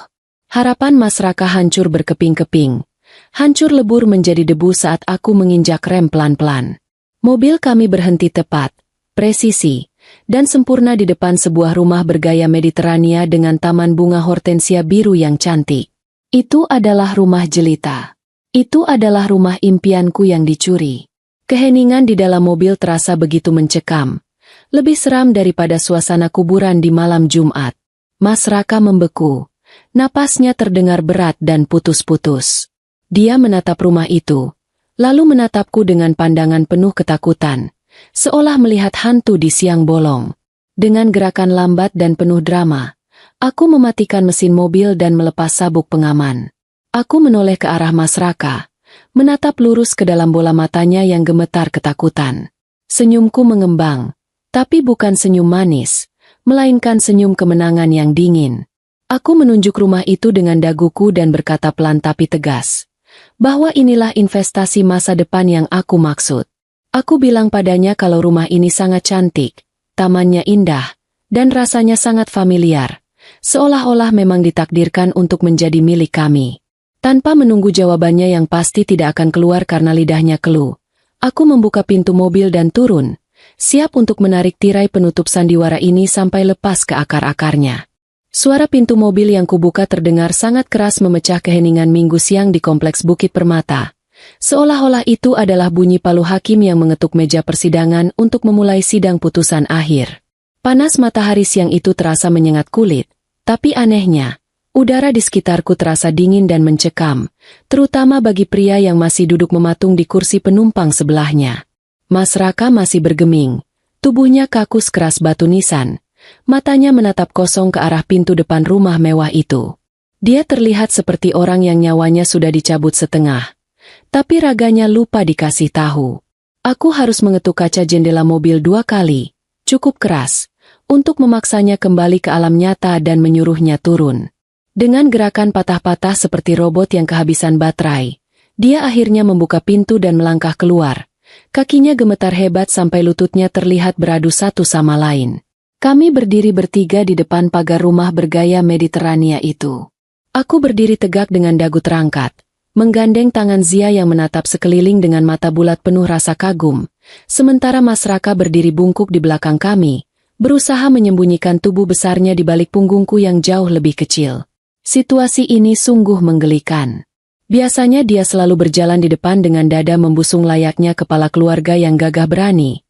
Harapan Mas Raka hancur berkeping-keping. Hancur lebur menjadi debu saat aku menginjak rem pelan-pelan. Mobil kami berhenti tepat, presisi, dan sempurna di depan sebuah rumah bergaya Mediterania dengan taman bunga hortensia biru yang cantik. Itu adalah rumah jelita. Itu adalah rumah impianku yang dicuri. Keheningan di dalam mobil terasa begitu mencekam. Lebih seram daripada suasana kuburan di malam Jumat. Mas Raka membeku. Napasnya terdengar berat dan putus-putus. Dia menatap rumah itu, lalu menatapku dengan pandangan penuh ketakutan, seolah melihat hantu di siang bolong. Dengan gerakan lambat dan penuh drama, aku mematikan mesin mobil dan melepas sabuk pengaman. Aku menoleh ke arah Mas Raka, menatap lurus ke dalam bola matanya yang gemetar ketakutan. Senyumku mengembang, tapi bukan senyum manis, melainkan senyum kemenangan yang dingin. Aku menunjuk rumah itu dengan daguku dan berkata pelan tapi tegas, bahwa inilah investasi masa depan yang aku maksud. Aku bilang padanya kalau rumah ini sangat cantik, tamannya indah, dan rasanya sangat familiar, seolah-olah memang ditakdirkan untuk menjadi milik kami. Tanpa menunggu jawabannya yang pasti tidak akan keluar karena lidahnya keluh, aku membuka pintu mobil dan turun, siap untuk menarik tirai penutup sandiwara ini sampai lepas ke akar-akarnya. Suara pintu mobil yang kubuka terdengar sangat keras memecah keheningan minggu siang di kompleks Bukit Permata. Seolah-olah itu adalah bunyi palu hakim yang mengetuk meja persidangan untuk memulai sidang putusan akhir. Panas matahari siang itu terasa menyengat kulit, tapi anehnya, udara di sekitarku terasa dingin dan mencekam, terutama bagi pria yang masih duduk mematung di kursi penumpang sebelahnya. Mas Raka masih bergeming, tubuhnya kaku keras batu nisan. Matanya menatap kosong ke arah pintu depan rumah mewah itu. Dia terlihat seperti orang yang nyawanya sudah dicabut setengah. Tapi raganya lupa dikasih tahu. Aku harus mengetuk kaca jendela mobil 2 kali, cukup keras, untuk memaksanya kembali ke alam nyata dan menyuruhnya turun. Dengan gerakan patah-patah seperti robot yang kehabisan baterai, dia akhirnya membuka pintu dan melangkah keluar. Kakinya gemetar hebat sampai lututnya terlihat beradu satu sama lain. Kami berdiri bertiga di depan pagar rumah bergaya Mediterania itu. Aku berdiri tegak dengan dagu terangkat, menggandeng tangan Zia yang menatap sekeliling dengan mata bulat penuh rasa kagum, sementara Mas Raka berdiri bungkuk di belakang kami, berusaha menyembunyikan tubuh besarnya di balik punggungku yang jauh lebih kecil. Situasi ini sungguh menggelikan. Biasanya dia selalu berjalan di depan dengan dada membusung layaknya kepala keluarga yang gagah berani.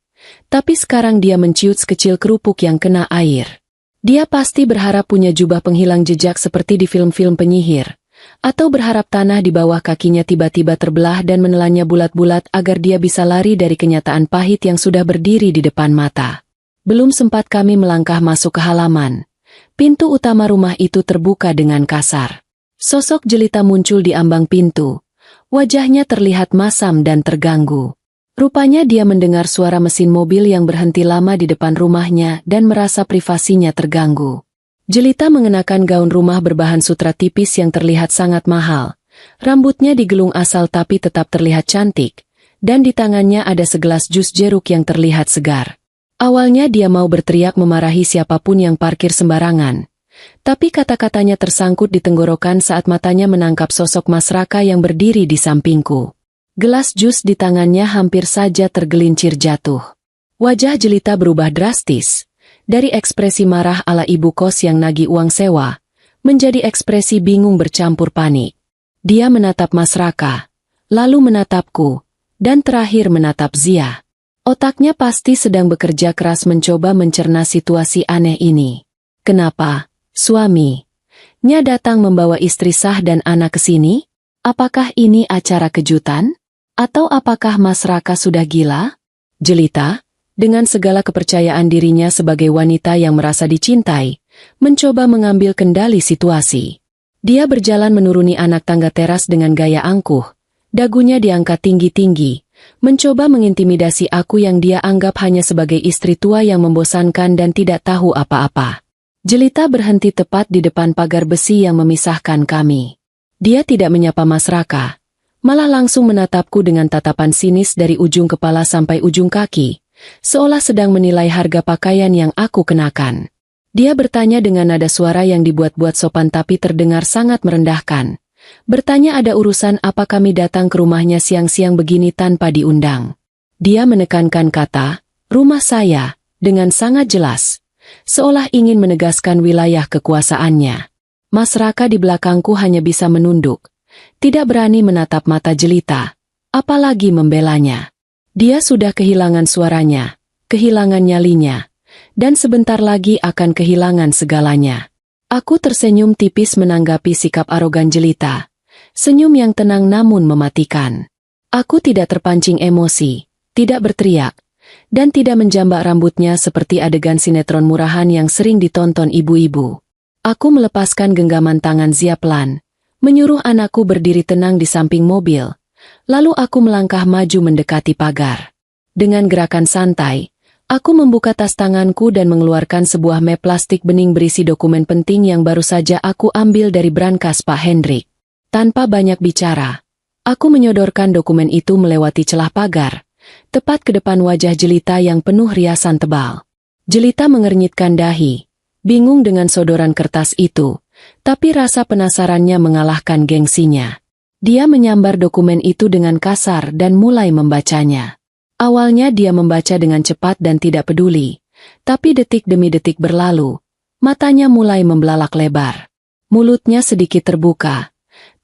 Tapi sekarang dia menciut sekecil kerupuk yang kena air. Dia pasti berharap punya jubah penghilang jejak seperti di film-film penyihir, atau berharap tanah di bawah kakinya tiba-tiba terbelah dan menelannya bulat-bulat agar dia bisa lari dari kenyataan pahit yang sudah berdiri di depan mata. Belum sempat kami melangkah masuk ke halaman, pintu utama rumah itu terbuka dengan kasar. Sosok jelita muncul di ambang pintu. Wajahnya terlihat masam dan terganggu. Rupanya dia mendengar suara mesin mobil yang berhenti lama di depan rumahnya dan merasa privasinya terganggu. Jelita mengenakan gaun rumah berbahan sutra tipis yang terlihat sangat mahal. Rambutnya digelung asal tapi tetap terlihat cantik, dan di tangannya ada segelas jus jeruk yang terlihat segar. Awalnya dia mau berteriak memarahi siapapun yang parkir sembarangan. Tapi kata-katanya tersangkut di tenggorokan saat matanya menangkap sosok Mas Raka yang berdiri di sampingku. Gelas jus di tangannya hampir saja tergelincir jatuh. Wajah jelita berubah drastis, dari ekspresi marah ala ibu kos yang nagih uang sewa, menjadi ekspresi bingung bercampur panik. Dia menatap Mas Raka, lalu menatapku, dan terakhir menatap Zia. Otaknya pasti sedang bekerja keras mencoba mencerna situasi aneh ini. Kenapa, suami? Nya datang membawa istri sah dan anak ke sini? Apakah ini acara kejutan? Atau apakah Mas Raka sudah gila? Jelita, dengan segala kepercayaan dirinya sebagai wanita yang merasa dicintai, mencoba mengambil kendali situasi. Dia berjalan menuruni anak tangga teras dengan gaya angkuh, dagunya diangkat tinggi-tinggi, mencoba mengintimidasi aku yang dia anggap hanya sebagai istri tua yang membosankan dan tidak tahu apa-apa. Jelita berhenti tepat di depan pagar besi yang memisahkan kami. Dia tidak menyapa Mas Raka, malah langsung menatapku dengan tatapan sinis dari ujung kepala sampai ujung kaki, seolah sedang menilai harga pakaian yang aku kenakan. Dia bertanya dengan nada suara yang dibuat-buat sopan tapi terdengar sangat merendahkan. Bertanya ada urusan apa kami datang ke rumahnya siang-siang begini tanpa diundang. Dia menekankan kata, rumah saya, dengan sangat jelas, seolah ingin menegaskan wilayah kekuasaannya. Mas Raka di belakangku hanya bisa menunduk. Tidak berani menatap mata jelita, apalagi membelanya. Dia sudah kehilangan suaranya, kehilangan nyalinya, dan sebentar lagi akan kehilangan segalanya. Aku tersenyum tipis menanggapi sikap arogan jelita, senyum yang tenang namun mematikan. Aku tidak terpancing emosi, tidak berteriak, dan tidak menjambak rambutnya seperti adegan sinetron murahan yang sering ditonton ibu-ibu. Aku melepaskan genggaman tangan Zia pelan, menyuruh anakku berdiri tenang di samping mobil, lalu aku melangkah maju mendekati pagar. Dengan gerakan santai, aku membuka tas tanganku dan mengeluarkan sebuah map plastik bening berisi dokumen penting yang baru saja aku ambil dari brankas Pak Hendrik. Tanpa banyak bicara, aku menyodorkan dokumen itu melewati celah pagar, tepat ke depan wajah Jelita yang penuh riasan tebal. Jelita mengernyitkan dahi, bingung dengan sodoran kertas itu, tapi rasa penasarannya mengalahkan gengsinya. Dia menyambar dokumen itu dengan kasar dan mulai membacanya. Awalnya dia membaca dengan cepat dan tidak peduli, tapi detik demi detik berlalu, matanya mulai membelalak lebar. Mulutnya sedikit terbuka,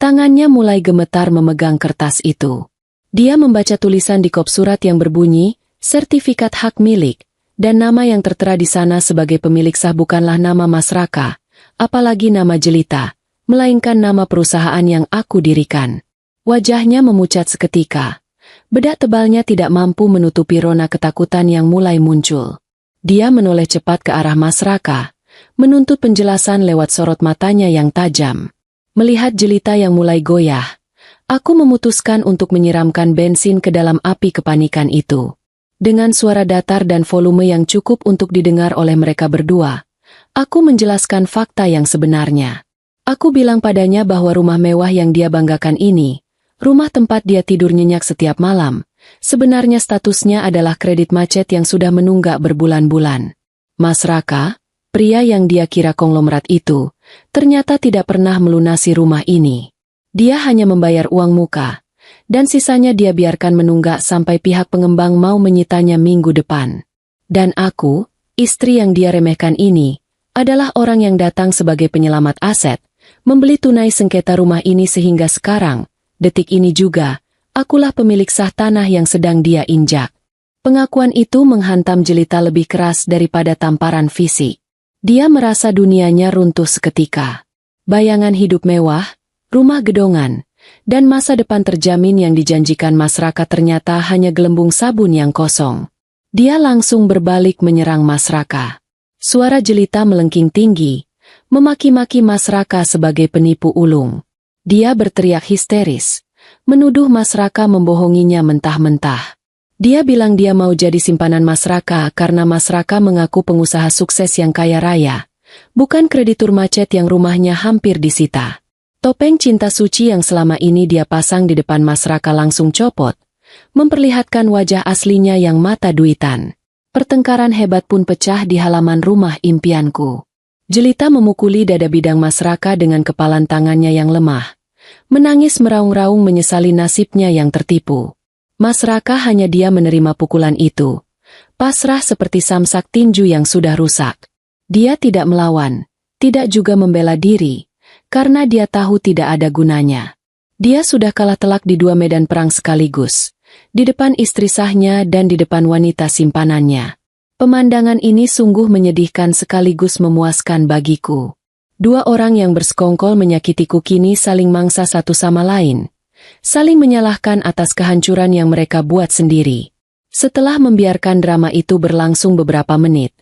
tangannya mulai gemetar memegang kertas itu. Dia membaca tulisan di kop surat yang berbunyi, sertifikat hak milik, dan nama yang tertera di sana sebagai pemilik sah bukanlah nama Mas Raka, apalagi nama Jelita, melainkan nama perusahaan yang aku dirikan. Wajahnya memucat seketika. Bedak tebalnya tidak mampu menutupi rona ketakutan yang mulai muncul. Dia menoleh cepat ke arah Mas Raka, menuntut penjelasan lewat sorot matanya yang tajam. Melihat Jelita yang mulai goyah, aku memutuskan untuk menyiramkan bensin ke dalam api kepanikan itu. Dengan suara datar dan volume yang cukup untuk didengar oleh mereka berdua, aku menjelaskan fakta yang sebenarnya. Aku bilang padanya bahwa rumah mewah yang dia banggakan ini, rumah tempat dia tidur nyenyak setiap malam, sebenarnya statusnya adalah kredit macet yang sudah menunggak berbulan-bulan. Mas Raka, pria yang dia kira konglomerat itu, ternyata tidak pernah melunasi rumah ini. Dia hanya membayar uang muka, dan sisanya dia biarkan menunggak sampai pihak pengembang mau menyitanya minggu depan. Dan aku, istri yang dia remehkan ini, adalah orang yang datang sebagai penyelamat aset, membeli tunai sengketa rumah ini sehingga sekarang, detik ini juga, akulah pemilik sah tanah yang sedang dia injak. Pengakuan itu menghantam Jelita lebih keras daripada tamparan fisik. Dia merasa dunianya runtuh seketika. Bayangan hidup mewah, rumah gedongan, dan masa depan terjamin yang dijanjikan Mas Raka ternyata hanya gelembung sabun yang kosong. Dia langsung berbalik menyerang Mas Raka. Suara Jelita melengking tinggi, memaki-maki Mas Raka sebagai penipu ulung. Dia berteriak histeris, menuduh Mas Raka membohonginya mentah-mentah. Dia bilang dia mau jadi simpanan Mas Raka karena Mas Raka mengaku pengusaha sukses yang kaya raya, bukan kreditur macet yang rumahnya hampir disita. Topeng cinta suci yang selama ini dia pasang di depan Mas Raka langsung copot, memperlihatkan wajah aslinya yang mata duitan. Pertengkaran hebat pun pecah di halaman rumah impianku. Jelita memukuli dada bidang Mas Raka dengan kepalan tangannya yang lemah, menangis meraung-raung menyesali nasibnya yang tertipu. Mas Raka hanya dia menerima pukulan itu, pasrah seperti samsak tinju yang sudah rusak. Dia tidak melawan, tidak juga membela diri, karena dia tahu tidak ada gunanya. Dia sudah kalah telak di dua medan perang sekaligus, di depan istri sahnya dan di depan wanita simpanannya. Pemandangan ini sungguh menyedihkan sekaligus memuaskan bagiku. Dua orang yang bersekongkol menyakitiku kini saling mangsa satu sama lain, saling menyalahkan atas kehancuran yang mereka buat sendiri. Setelah membiarkan drama itu berlangsung beberapa menit,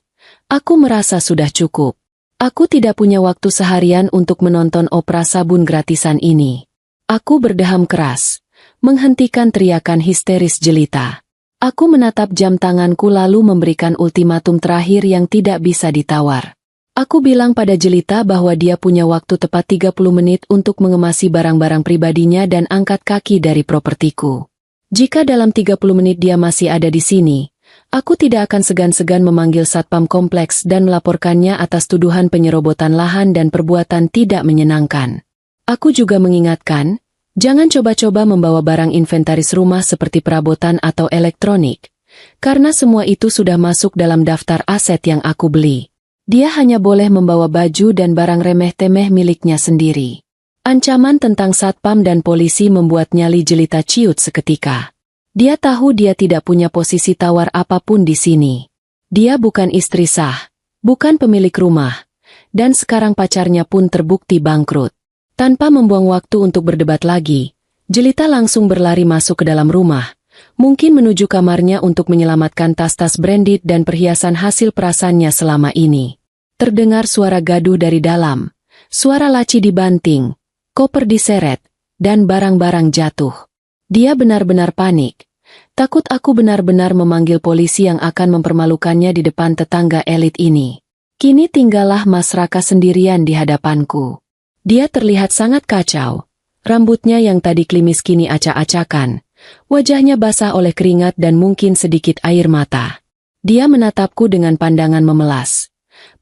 aku merasa sudah cukup. Aku tidak punya waktu seharian untuk menonton opera sabun gratisan ini. Aku berdeham keras, menghentikan teriakan histeris Jelita. Aku menatap jam tanganku lalu memberikan ultimatum terakhir yang tidak bisa ditawar. Aku bilang pada Jelita bahwa dia punya waktu tepat 30 menit untuk mengemasi barang-barang pribadinya dan angkat kaki dari propertiku. Jika dalam 30 menit dia masih ada di sini, aku tidak akan segan-segan memanggil Satpam Kompleks dan melaporkannya atas tuduhan penyerobotan lahan dan perbuatan tidak menyenangkan. Aku juga mengingatkan, jangan coba-coba membawa barang inventaris rumah seperti perabotan atau elektronik, karena semua itu sudah masuk dalam daftar aset yang aku beli. Dia hanya boleh membawa baju dan barang remeh-temeh miliknya sendiri. Ancaman tentang Satpam dan polisi membuat nyali Jelita ciut seketika. Dia tahu dia tidak punya posisi tawar apapun di sini. Dia bukan istri sah, bukan pemilik rumah, dan sekarang pacarnya pun terbukti bangkrut. Tanpa membuang waktu untuk berdebat lagi, Jelita langsung berlari masuk ke dalam rumah, Mungkin menuju kamarnya untuk menyelamatkan tas-tas branded dan perhiasan hasil perasannya selama ini. Terdengar suara gaduh dari dalam, suara laci dibanting, koper diseret, dan barang-barang jatuh. Dia benar-benar panik. Takut aku benar-benar memanggil polisi yang akan mempermalukannya di depan tetangga elit ini. Kini tinggallah Mas Raka sendirian di hadapanku. Dia terlihat sangat kacau. Rambutnya yang tadi klimis kini acak-acakan. Wajahnya basah oleh keringat dan mungkin sedikit air mata. Dia menatapku dengan pandangan memelas.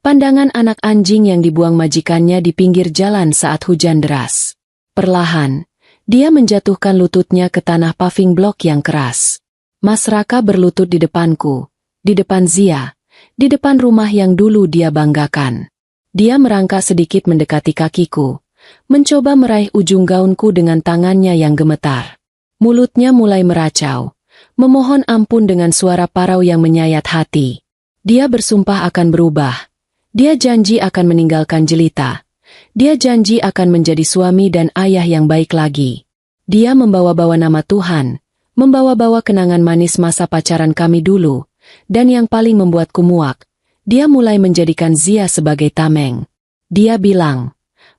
Pandangan anak anjing yang dibuang majikannya di pinggir jalan saat hujan deras. Perlahan, dia menjatuhkan lututnya ke tanah paving blok yang keras. Mas Raka berlutut di depanku, di depan Zia, di depan rumah yang dulu dia banggakan. Dia merangkak sedikit mendekati kakiku, mencoba meraih ujung gaunku dengan tangannya yang gemetar. Mulutnya mulai meracau, memohon ampun dengan suara parau yang menyayat hati. Dia bersumpah akan berubah. Dia janji akan meninggalkan jelita. Dia janji akan menjadi suami dan ayah yang baik lagi. Dia membawa-bawa nama Tuhan, membawa-bawa kenangan manis masa pacaran kami dulu, dan yang paling membuatku muak, dia mulai menjadikan Zia sebagai tameng. Dia bilang,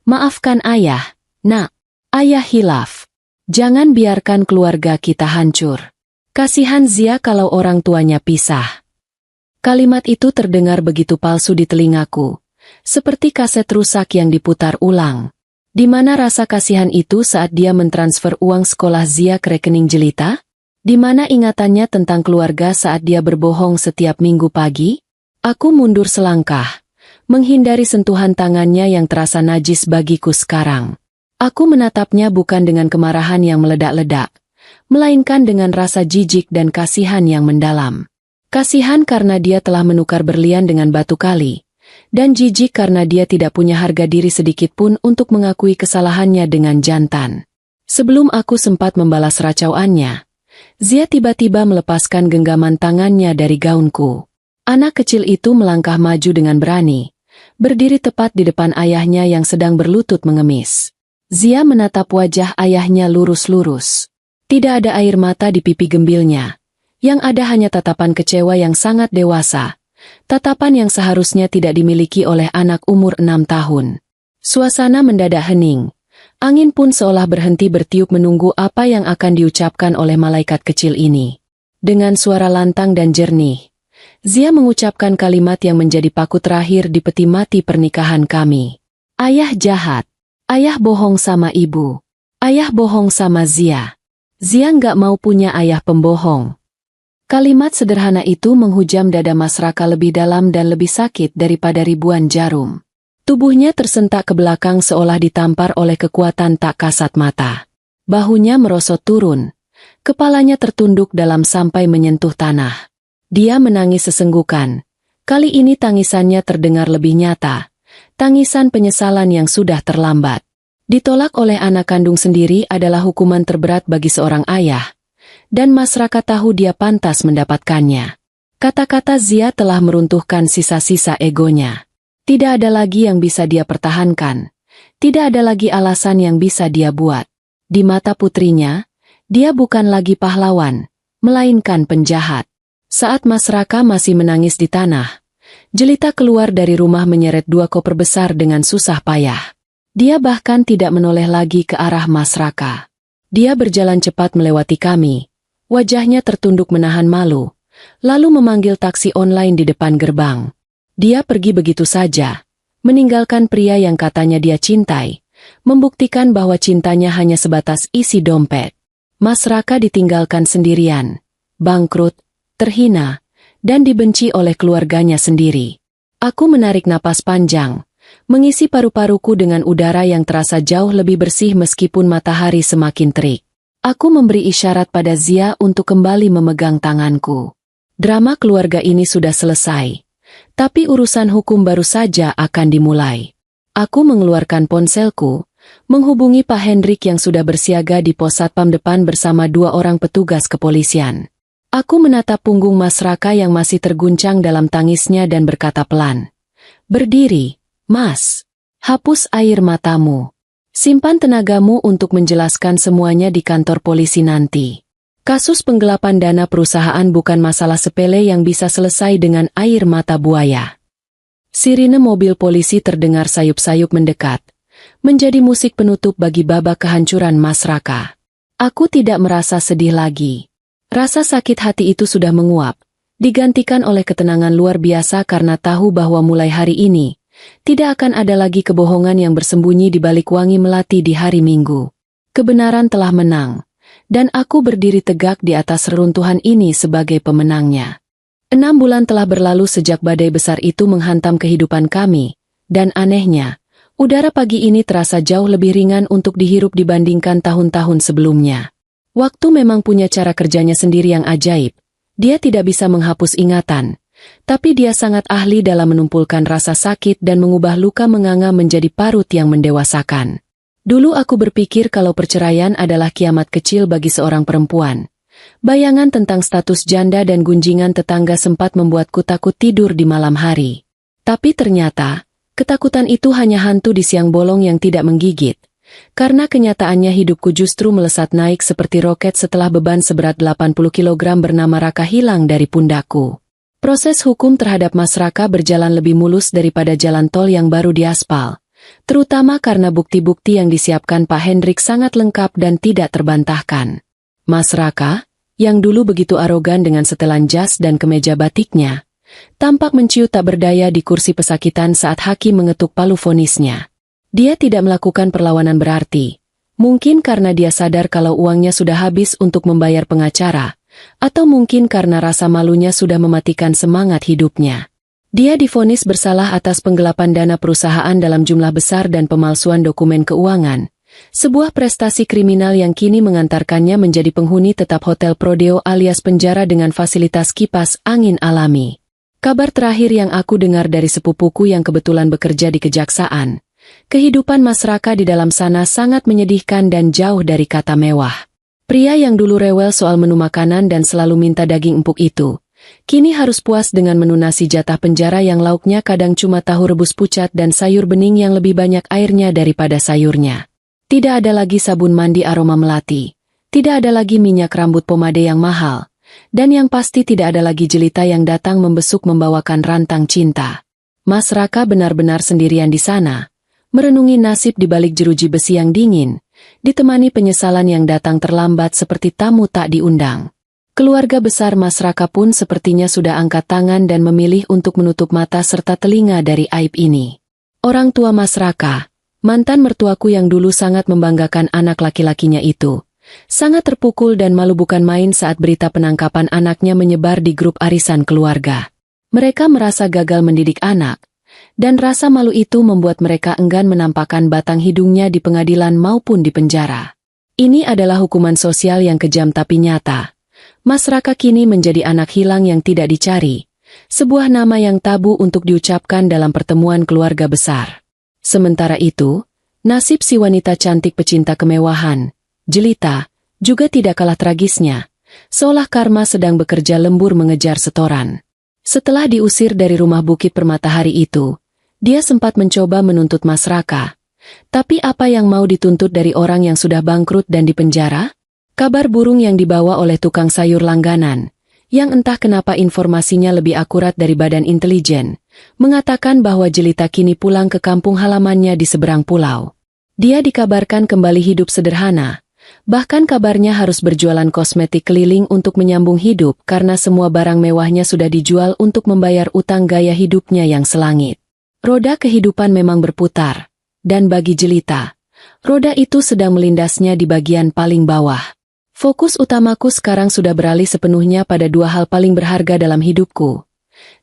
"Maafkan ayah, nak. Ayah hilaf. Jangan biarkan keluarga kita hancur. Kasihan Zia kalau orang tuanya pisah." Kalimat itu terdengar begitu palsu di telingaku, seperti kaset rusak yang diputar ulang. Di mana rasa kasihan itu saat dia mentransfer uang sekolah Zia ke rekening jelita? Di mana ingatannya tentang keluarga saat dia berbohong setiap minggu pagi? Aku mundur selangkah, menghindari sentuhan tangannya yang terasa najis bagiku sekarang. Aku menatapnya bukan dengan kemarahan yang meledak-ledak, melainkan dengan rasa jijik dan kasihan yang mendalam. Kasihan karena dia telah menukar berlian dengan batu kali, dan jijik karena dia tidak punya harga diri sedikit pun untuk mengakui kesalahannya dengan jantan. Sebelum aku sempat membalas racauannya, Zia tiba-tiba melepaskan genggaman tangannya dari gaunku. Anak kecil itu melangkah maju dengan berani, berdiri tepat di depan ayahnya yang sedang berlutut mengemis. Zia menatap wajah ayahnya lurus-lurus. Tidak ada air mata di pipi gembilnya. Yang ada hanya tatapan kecewa yang sangat dewasa. Tatapan yang seharusnya tidak dimiliki oleh anak umur 6 tahun. Suasana mendadak hening. Angin pun seolah berhenti bertiup menunggu apa yang akan diucapkan oleh malaikat kecil ini. Dengan suara lantang dan jernih, Zia mengucapkan kalimat yang menjadi paku terakhir di peti mati pernikahan kami. "Ayah jahat. Ayah bohong sama ibu. Ayah bohong sama Zia. Zia nggak mau punya ayah pembohong." Kalimat sederhana itu menghujam dada Mas Raka lebih dalam dan lebih sakit daripada ribuan jarum. Tubuhnya tersentak ke belakang seolah ditampar oleh kekuatan tak kasat mata. Bahunya merosot turun. Kepalanya tertunduk dalam sampai menyentuh tanah. Dia menangis sesenggukan. Kali ini tangisannya terdengar lebih nyata. Tangisan penyesalan yang sudah terlambat. Ditolak oleh anak kandung sendiri adalah hukuman terberat bagi seorang ayah. Dan Mas Raka tahu dia pantas mendapatkannya. Kata-kata Zia telah meruntuhkan sisa-sisa egonya. Tidak ada lagi yang bisa dia pertahankan. Tidak ada lagi alasan yang bisa dia buat. Di mata putrinya, dia bukan lagi pahlawan, melainkan penjahat. Saat Mas Raka masih menangis di tanah, jelita keluar dari rumah menyeret 2 koper besar dengan susah payah. Dia bahkan tidak menoleh lagi ke arah Mas Raka. Dia berjalan cepat melewati kami. Wajahnya tertunduk menahan malu, lalu memanggil taksi online di depan gerbang. Dia pergi begitu saja, meninggalkan pria yang katanya dia cintai, membuktikan bahwa cintanya hanya sebatas isi dompet. Mas Raka ditinggalkan sendirian, bangkrut, terhina, dan dibenci oleh keluarganya sendiri. Aku menarik napas panjang, mengisi paru-paruku dengan udara yang terasa jauh lebih bersih meskipun matahari semakin terik. Aku memberi isyarat pada Zia untuk kembali memegang tanganku. Drama keluarga ini sudah selesai, tapi urusan hukum baru saja akan dimulai. Aku mengeluarkan ponselku, menghubungi Pak Hendrik yang sudah bersiaga di pos satpam depan bersama 2 orang petugas kepolisian. Aku menatap punggung Mas Raka yang masih terguncang dalam tangisnya dan berkata pelan, "Berdiri, Mas. Hapus air matamu. Simpan tenagamu untuk menjelaskan semuanya di kantor polisi nanti. Kasus penggelapan dana perusahaan bukan masalah sepele yang bisa selesai dengan air mata buaya. Sirine mobil polisi terdengar sayup-sayup mendekat, menjadi musik penutup bagi babak kehancuran Mas Raka. Aku tidak merasa sedih lagi. Rasa sakit hati itu sudah menguap, digantikan oleh ketenangan luar biasa karena tahu bahwa mulai hari ini, tidak akan ada lagi kebohongan yang bersembunyi di balik wangi melati di hari Minggu. Kebenaran telah menang, dan aku berdiri tegak di atas reruntuhan ini sebagai pemenangnya. 6 bulan telah berlalu sejak badai besar itu menghantam kehidupan kami, dan anehnya, udara pagi ini terasa jauh lebih ringan untuk dihirup dibandingkan tahun-tahun sebelumnya. Waktu memang punya cara kerjanya sendiri yang ajaib. Dia tidak bisa menghapus ingatan, tapi dia sangat ahli dalam menumpulkan rasa sakit dan mengubah luka menganga menjadi parut yang mendewasakan. Dulu aku berpikir kalau perceraian adalah kiamat kecil bagi seorang perempuan. Bayangan tentang status janda dan gunjingan tetangga sempat membuatku takut tidur di malam hari. Tapi ternyata, ketakutan itu hanya hantu di siang bolong yang tidak menggigit. Karena kenyataannya hidupku justru melesat naik seperti roket setelah beban seberat 80 kg bernama Raka hilang dari pundakku. Proses hukum terhadap Mas Raka berjalan lebih mulus daripada jalan tol yang baru diaspal. Terutama karena bukti-bukti yang disiapkan Pak Hendrik sangat lengkap dan tidak terbantahkan. Mas Raka, yang dulu begitu arogan dengan setelan jas dan kemeja batiknya, tampak menciut tak berdaya di kursi pesakitan saat hakim mengetuk palu vonisnya. Dia tidak melakukan perlawanan berarti, mungkin karena dia sadar kalau uangnya sudah habis untuk membayar pengacara, atau mungkin karena rasa malunya sudah mematikan semangat hidupnya. Dia divonis bersalah atas penggelapan dana perusahaan dalam jumlah besar dan pemalsuan dokumen keuangan, sebuah prestasi kriminal yang kini mengantarkannya menjadi penghuni tetap Hotel Prodeo alias penjara dengan fasilitas kipas angin alami. Kabar terakhir yang aku dengar dari sepupuku yang kebetulan bekerja di kejaksaan, kehidupan Mas Raka di dalam sana sangat menyedihkan dan jauh dari kata mewah. Pria yang dulu rewel soal menu makanan dan selalu minta daging empuk itu, kini harus puas dengan menu nasi jatah penjara yang lauknya kadang cuma tahu rebus pucat dan sayur bening yang lebih banyak airnya daripada sayurnya. Tidak ada lagi sabun mandi aroma melati, tidak ada lagi minyak rambut pomade yang mahal, dan yang pasti tidak ada lagi jelita yang datang membesuk membawakan rantang cinta. Mas Raka benar-benar sendirian di sana, merenungi nasib di balik jeruji besi yang dingin, ditemani penyesalan yang datang terlambat seperti tamu tak diundang. Keluarga besar Mas Raka pun sepertinya sudah angkat tangan dan memilih untuk menutup mata serta telinga dari aib ini. Orang tua Mas Raka, mantan mertuaku yang dulu sangat membanggakan anak laki-lakinya itu, sangat terpukul dan malu bukan main saat berita penangkapan anaknya menyebar di grup arisan keluarga. Mereka merasa gagal mendidik anak, dan rasa malu itu membuat mereka enggan menampakkan batang hidungnya di pengadilan maupun di penjara. Ini adalah hukuman sosial yang kejam tapi nyata. Mas Raka kini menjadi anak hilang yang tidak dicari, sebuah nama yang tabu untuk diucapkan dalam pertemuan keluarga besar. Sementara itu, nasib si wanita cantik pecinta kemewahan, jelita, juga tidak kalah tragisnya, seolah karma sedang bekerja lembur mengejar setoran. Setelah diusir dari rumah Bukit Permatahari itu, dia sempat mencoba menuntut Mas Raka. Tapi apa yang mau dituntut dari orang yang sudah bangkrut dan dipenjara? Kabar burung yang dibawa oleh tukang sayur langganan, yang entah kenapa informasinya lebih akurat dari badan intelijen, mengatakan bahwa jelita kini pulang ke kampung halamannya di seberang pulau. Dia dikabarkan kembali hidup sederhana, bahkan kabarnya harus berjualan kosmetik keliling untuk menyambung hidup karena semua barang mewahnya sudah dijual untuk membayar utang gaya hidupnya yang selangit. Roda kehidupan memang berputar, dan bagi jelita, roda itu sedang melindasnya di bagian paling bawah. Fokus utamaku sekarang sudah beralih sepenuhnya pada dua hal paling berharga dalam hidupku.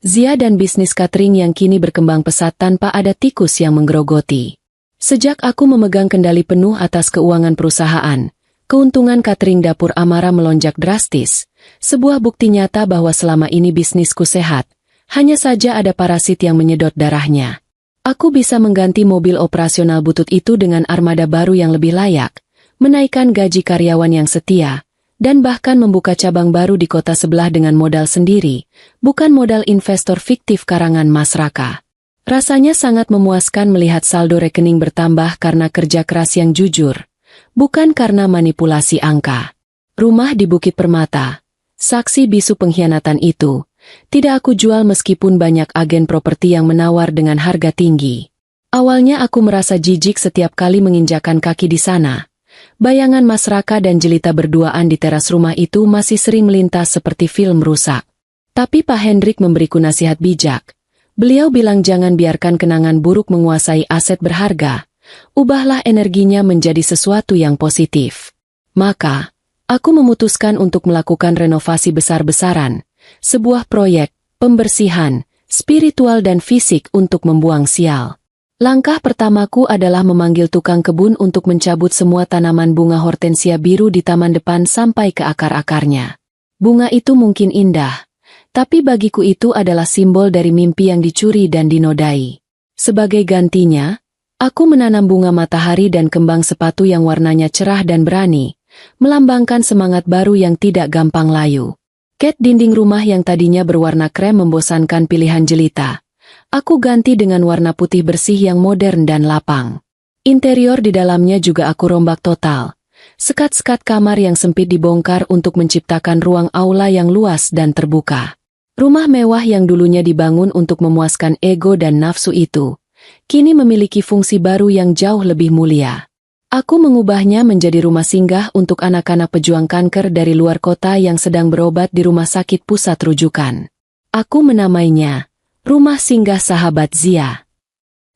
Zia dan bisnis catering yang kini berkembang pesat tanpa ada tikus yang menggerogoti. Sejak aku memegang kendali penuh atas keuangan perusahaan, keuntungan catering dapur Amara melonjak drastis, sebuah bukti nyata bahwa selama ini bisnisku sehat. Hanya saja ada parasit yang menyedot darahnya. Aku bisa mengganti mobil operasional butut itu dengan armada baru yang lebih layak, menaikkan gaji karyawan yang setia, dan bahkan membuka cabang baru di kota sebelah dengan modal sendiri, bukan modal investor fiktif karangan Mas Raka. Rasanya sangat memuaskan melihat saldo rekening bertambah karena kerja keras yang jujur, bukan karena manipulasi angka. Rumah di Bukit Permata. Saksi bisu pengkhianatan itu. Tidak aku jual meskipun banyak agen properti yang menawar dengan harga tinggi. Awalnya aku merasa jijik setiap kali menginjakan kaki di sana. Bayangan Mas Raka dan Jelita berduaan di teras rumah itu masih sering melintas seperti film rusak. Tapi Pak Hendrik memberiku nasihat bijak. Beliau bilang jangan biarkan kenangan buruk menguasai aset berharga. Ubahlah energinya menjadi sesuatu yang positif. Maka, aku memutuskan untuk melakukan renovasi besar-besaran. Sebuah proyek, pembersihan, spiritual dan fisik untuk membuang sial. Langkah pertamaku adalah memanggil tukang kebun untuk mencabut semua tanaman bunga hortensia biru di taman depan sampai ke akar-akarnya. Bunga itu mungkin indah, tapi bagiku itu adalah simbol dari mimpi yang dicuri dan dinodai. Sebagai gantinya, aku menanam bunga matahari dan kembang sepatu yang warnanya cerah dan berani, melambangkan semangat baru yang tidak gampang layu. Cat dinding rumah yang tadinya berwarna krem membosankan pilihan Jelita. Aku ganti dengan warna putih bersih yang modern dan lapang. Interior di dalamnya juga aku rombak total. Sekat-sekat kamar yang sempit dibongkar untuk menciptakan ruang aula yang luas dan terbuka. Rumah mewah yang dulunya dibangun untuk memuaskan ego dan nafsu itu, kini memiliki fungsi baru yang jauh lebih mulia. Aku mengubahnya menjadi rumah singgah untuk anak-anak pejuang kanker dari luar kota yang sedang berobat di rumah sakit pusat rujukan. Aku menamainya Rumah Singgah Sahabat Zia.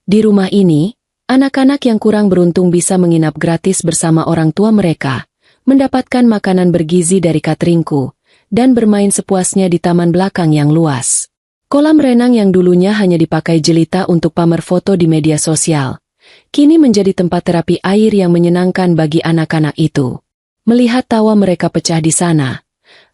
Di rumah ini, anak-anak yang kurang beruntung bisa menginap gratis bersama orang tua mereka, mendapatkan makanan bergizi dari cateringku, dan bermain sepuasnya di taman belakang yang luas. Kolam renang yang dulunya hanya dipakai Jelita untuk pamer foto di media sosial, kini menjadi tempat terapi air yang menyenangkan bagi anak-anak itu. Melihat tawa mereka pecah di sana,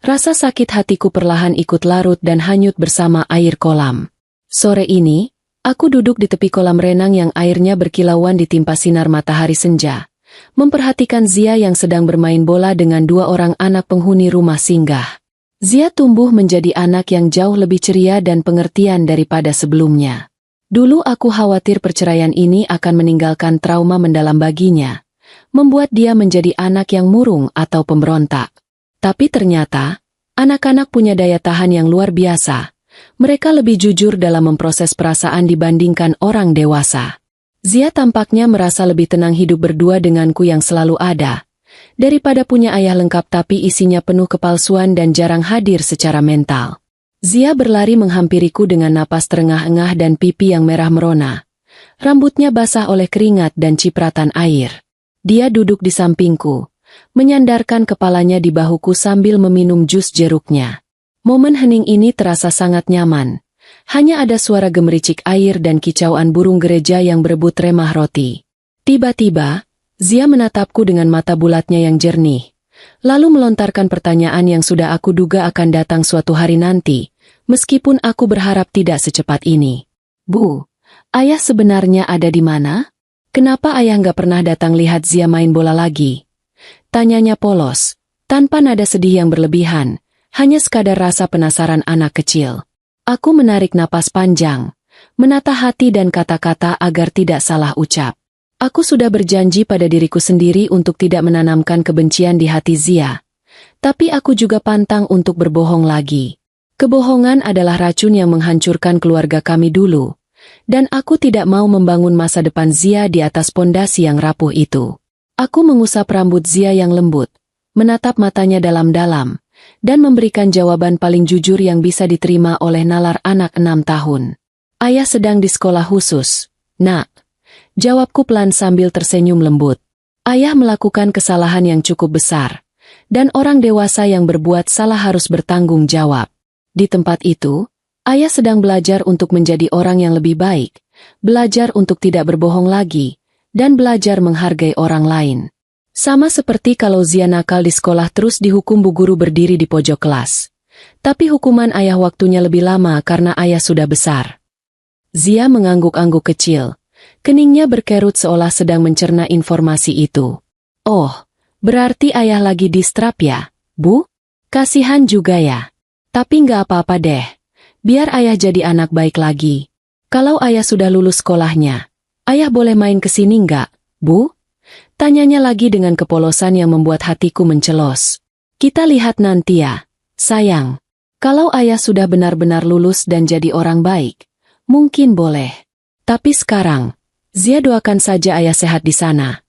rasa sakit hatiku perlahan ikut larut dan hanyut bersama air kolam. Sore ini, aku duduk di tepi kolam renang yang airnya berkilauan ditimpa sinar matahari senja, memperhatikan Zia yang sedang bermain bola dengan dua orang anak penghuni rumah singgah. Zia tumbuh menjadi anak yang jauh lebih ceria dan pengertian daripada sebelumnya. Dulu aku khawatir perceraian ini akan meninggalkan trauma mendalam baginya, membuat dia menjadi anak yang murung atau pemberontak. Tapi ternyata, anak-anak punya daya tahan yang luar biasa. Mereka lebih jujur dalam memproses perasaan dibandingkan orang dewasa. Zia tampaknya merasa lebih tenang hidup berdua denganku yang selalu ada, daripada punya ayah lengkap tapi isinya penuh kepalsuan dan jarang hadir secara mental. Zia berlari menghampiriku dengan napas terengah-engah dan pipi yang merah merona. Rambutnya basah oleh keringat dan cipratan air. Dia duduk di sampingku, menyandarkan kepalanya di bahuku sambil meminum jus jeruknya. Momen hening ini terasa sangat nyaman. Hanya ada suara gemericik air dan kicauan burung gereja yang berebut remah roti. Tiba-tiba, Zia menatapku dengan mata bulatnya yang jernih, lalu melontarkan pertanyaan yang sudah aku duga akan datang suatu hari nanti, meskipun aku berharap tidak secepat ini. Bu, ayah sebenarnya ada di mana? Kenapa ayah nggak pernah datang lihat Zia main bola lagi? Tanyanya polos, tanpa nada sedih yang berlebihan, hanya sekadar rasa penasaran anak kecil. Aku menarik napas panjang, menata hati dan kata-kata agar tidak salah ucap. Aku sudah berjanji pada diriku sendiri untuk tidak menanamkan kebencian di hati Zia. Tapi aku juga pantang untuk berbohong lagi. Kebohongan adalah racun yang menghancurkan keluarga kami dulu. Dan aku tidak mau membangun masa depan Zia di atas pondasi yang rapuh itu. Aku mengusap rambut Zia yang lembut, menatap matanya dalam-dalam, dan memberikan jawaban paling jujur yang bisa diterima oleh nalar anak 6 tahun. Ayah sedang di sekolah khusus, Nak. Jawabku pelan sambil tersenyum lembut. Ayah melakukan kesalahan yang cukup besar, dan orang dewasa yang berbuat salah harus bertanggung jawab. Di tempat itu, ayah sedang belajar untuk menjadi orang yang lebih baik, belajar untuk tidak berbohong lagi, dan belajar menghargai orang lain. Sama seperti kalau Zia nakal di sekolah terus dihukum bu guru berdiri di pojok kelas. Tapi hukuman ayah waktunya lebih lama karena ayah sudah besar. Zia mengangguk-angguk kecil. Keningnya berkerut seolah sedang mencerna informasi itu. Oh, berarti ayah lagi distrap ya, Bu? Kasihan juga ya. Tapi nggak apa-apa deh. Biar ayah jadi anak baik lagi. Kalau ayah sudah lulus sekolahnya, ayah boleh main ke sini nggak, Bu? Tanyanya lagi dengan kepolosan yang membuat hatiku mencelos. Kita lihat nanti ya, sayang. Kalau ayah sudah benar-benar lulus dan jadi orang baik, mungkin boleh. Tapi sekarang, Zia doakan saja ayah sehat di sana.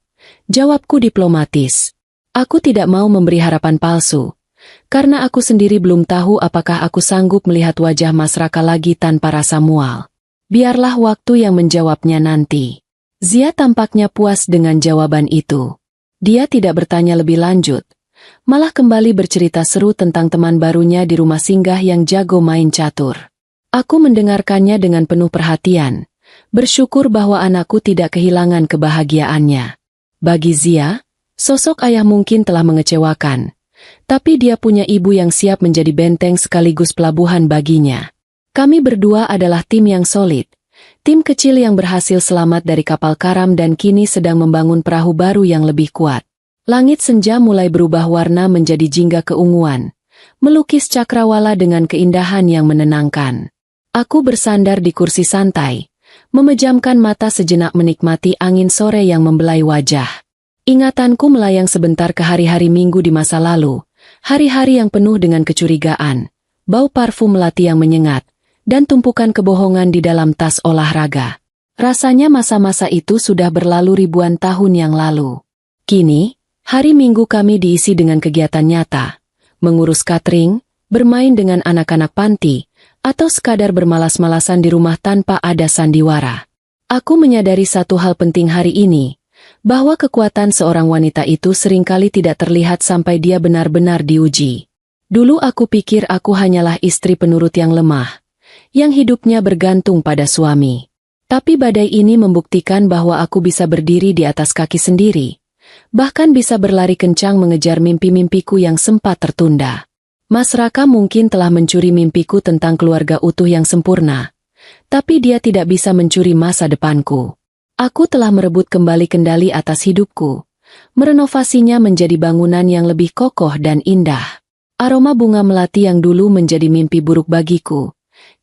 Jawabku diplomatis. Aku tidak mau memberi harapan palsu, karena aku sendiri belum tahu apakah aku sanggup melihat wajah Mas Raka lagi tanpa rasa mual. Biarlah waktu yang menjawabnya nanti. Zia tampaknya puas dengan jawaban itu. Dia tidak bertanya lebih lanjut, malah kembali bercerita seru tentang teman barunya di rumah singgah yang jago main catur. Aku mendengarkannya dengan penuh perhatian, bersyukur bahwa anakku tidak kehilangan kebahagiaannya. Bagi Zia, sosok ayah mungkin telah mengecewakan, tapi dia punya ibu yang siap menjadi benteng sekaligus pelabuhan baginya. Kami berdua adalah tim yang solid, tim kecil yang berhasil selamat dari kapal karam dan kini sedang membangun perahu baru yang lebih kuat. Langit senja mulai berubah warna menjadi jingga keunguan, melukis cakrawala dengan keindahan yang menenangkan. Aku bersandar di kursi santai, memejamkan mata sejenak menikmati angin sore yang membelai wajah. Ingatanku melayang sebentar ke hari-hari minggu di masa lalu, hari-hari yang penuh dengan kecurigaan, bau parfum melati yang menyengat, dan tumpukan kebohongan di dalam tas olahraga. Rasanya masa-masa itu sudah berlalu ribuan tahun yang lalu. Kini, hari minggu kami diisi dengan kegiatan nyata, mengurus catering, bermain dengan anak-anak panti, atau sekadar bermalas-malasan di rumah tanpa ada sandiwara. Aku menyadari satu hal penting hari ini, bahwa kekuatan seorang wanita itu seringkali tidak terlihat sampai dia benar-benar diuji. Dulu aku pikir aku hanyalah istri penurut yang lemah, yang hidupnya bergantung pada suami. Tapi badai ini membuktikan bahwa aku bisa berdiri di atas kaki sendiri, bahkan bisa berlari kencang mengejar mimpi-mimpiku yang sempat tertunda. Mas Raka mungkin telah mencuri mimpiku tentang keluarga utuh yang sempurna, tapi dia tidak bisa mencuri masa depanku. Aku telah merebut kembali kendali atas hidupku, merenovasinya menjadi bangunan yang lebih kokoh dan indah. Aroma bunga melati yang dulu menjadi mimpi buruk bagiku,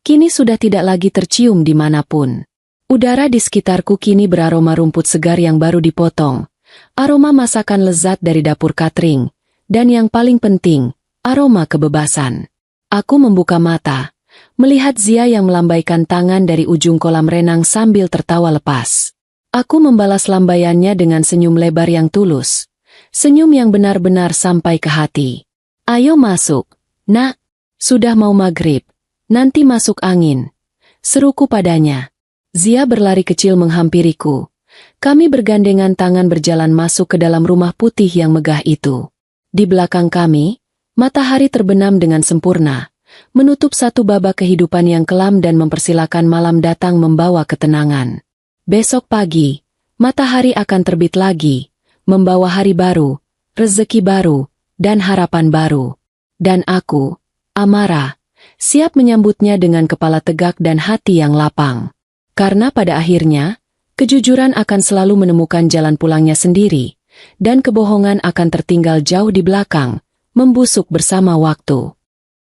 kini sudah tidak lagi tercium dimanapun. Udara di sekitarku kini beraroma rumput segar yang baru dipotong, aroma masakan lezat dari dapur catering, dan yang paling penting, aroma kebebasan. Aku membuka mata, melihat Zia yang melambaikan tangan dari ujung kolam renang sambil tertawa lepas. Aku membalas lambaiannya dengan senyum lebar yang tulus, senyum yang benar-benar sampai ke hati. Ayo masuk, nak, sudah mau maghrib, nanti masuk angin, seruku padanya. Zia berlari kecil menghampiriku. Kami bergandengan tangan berjalan masuk ke dalam rumah putih yang megah itu. Di belakang kami, matahari terbenam dengan sempurna, menutup satu babak kehidupan yang kelam dan mempersilakan malam datang membawa ketenangan. Besok pagi, matahari akan terbit lagi, membawa hari baru, rezeki baru, dan harapan baru. Dan aku, Amara, siap menyambutnya dengan kepala tegak dan hati yang lapang. Karena pada akhirnya, kejujuran akan selalu menemukan jalan pulangnya sendiri, dan kebohongan akan tertinggal jauh di belakang, membusuk bersama waktu.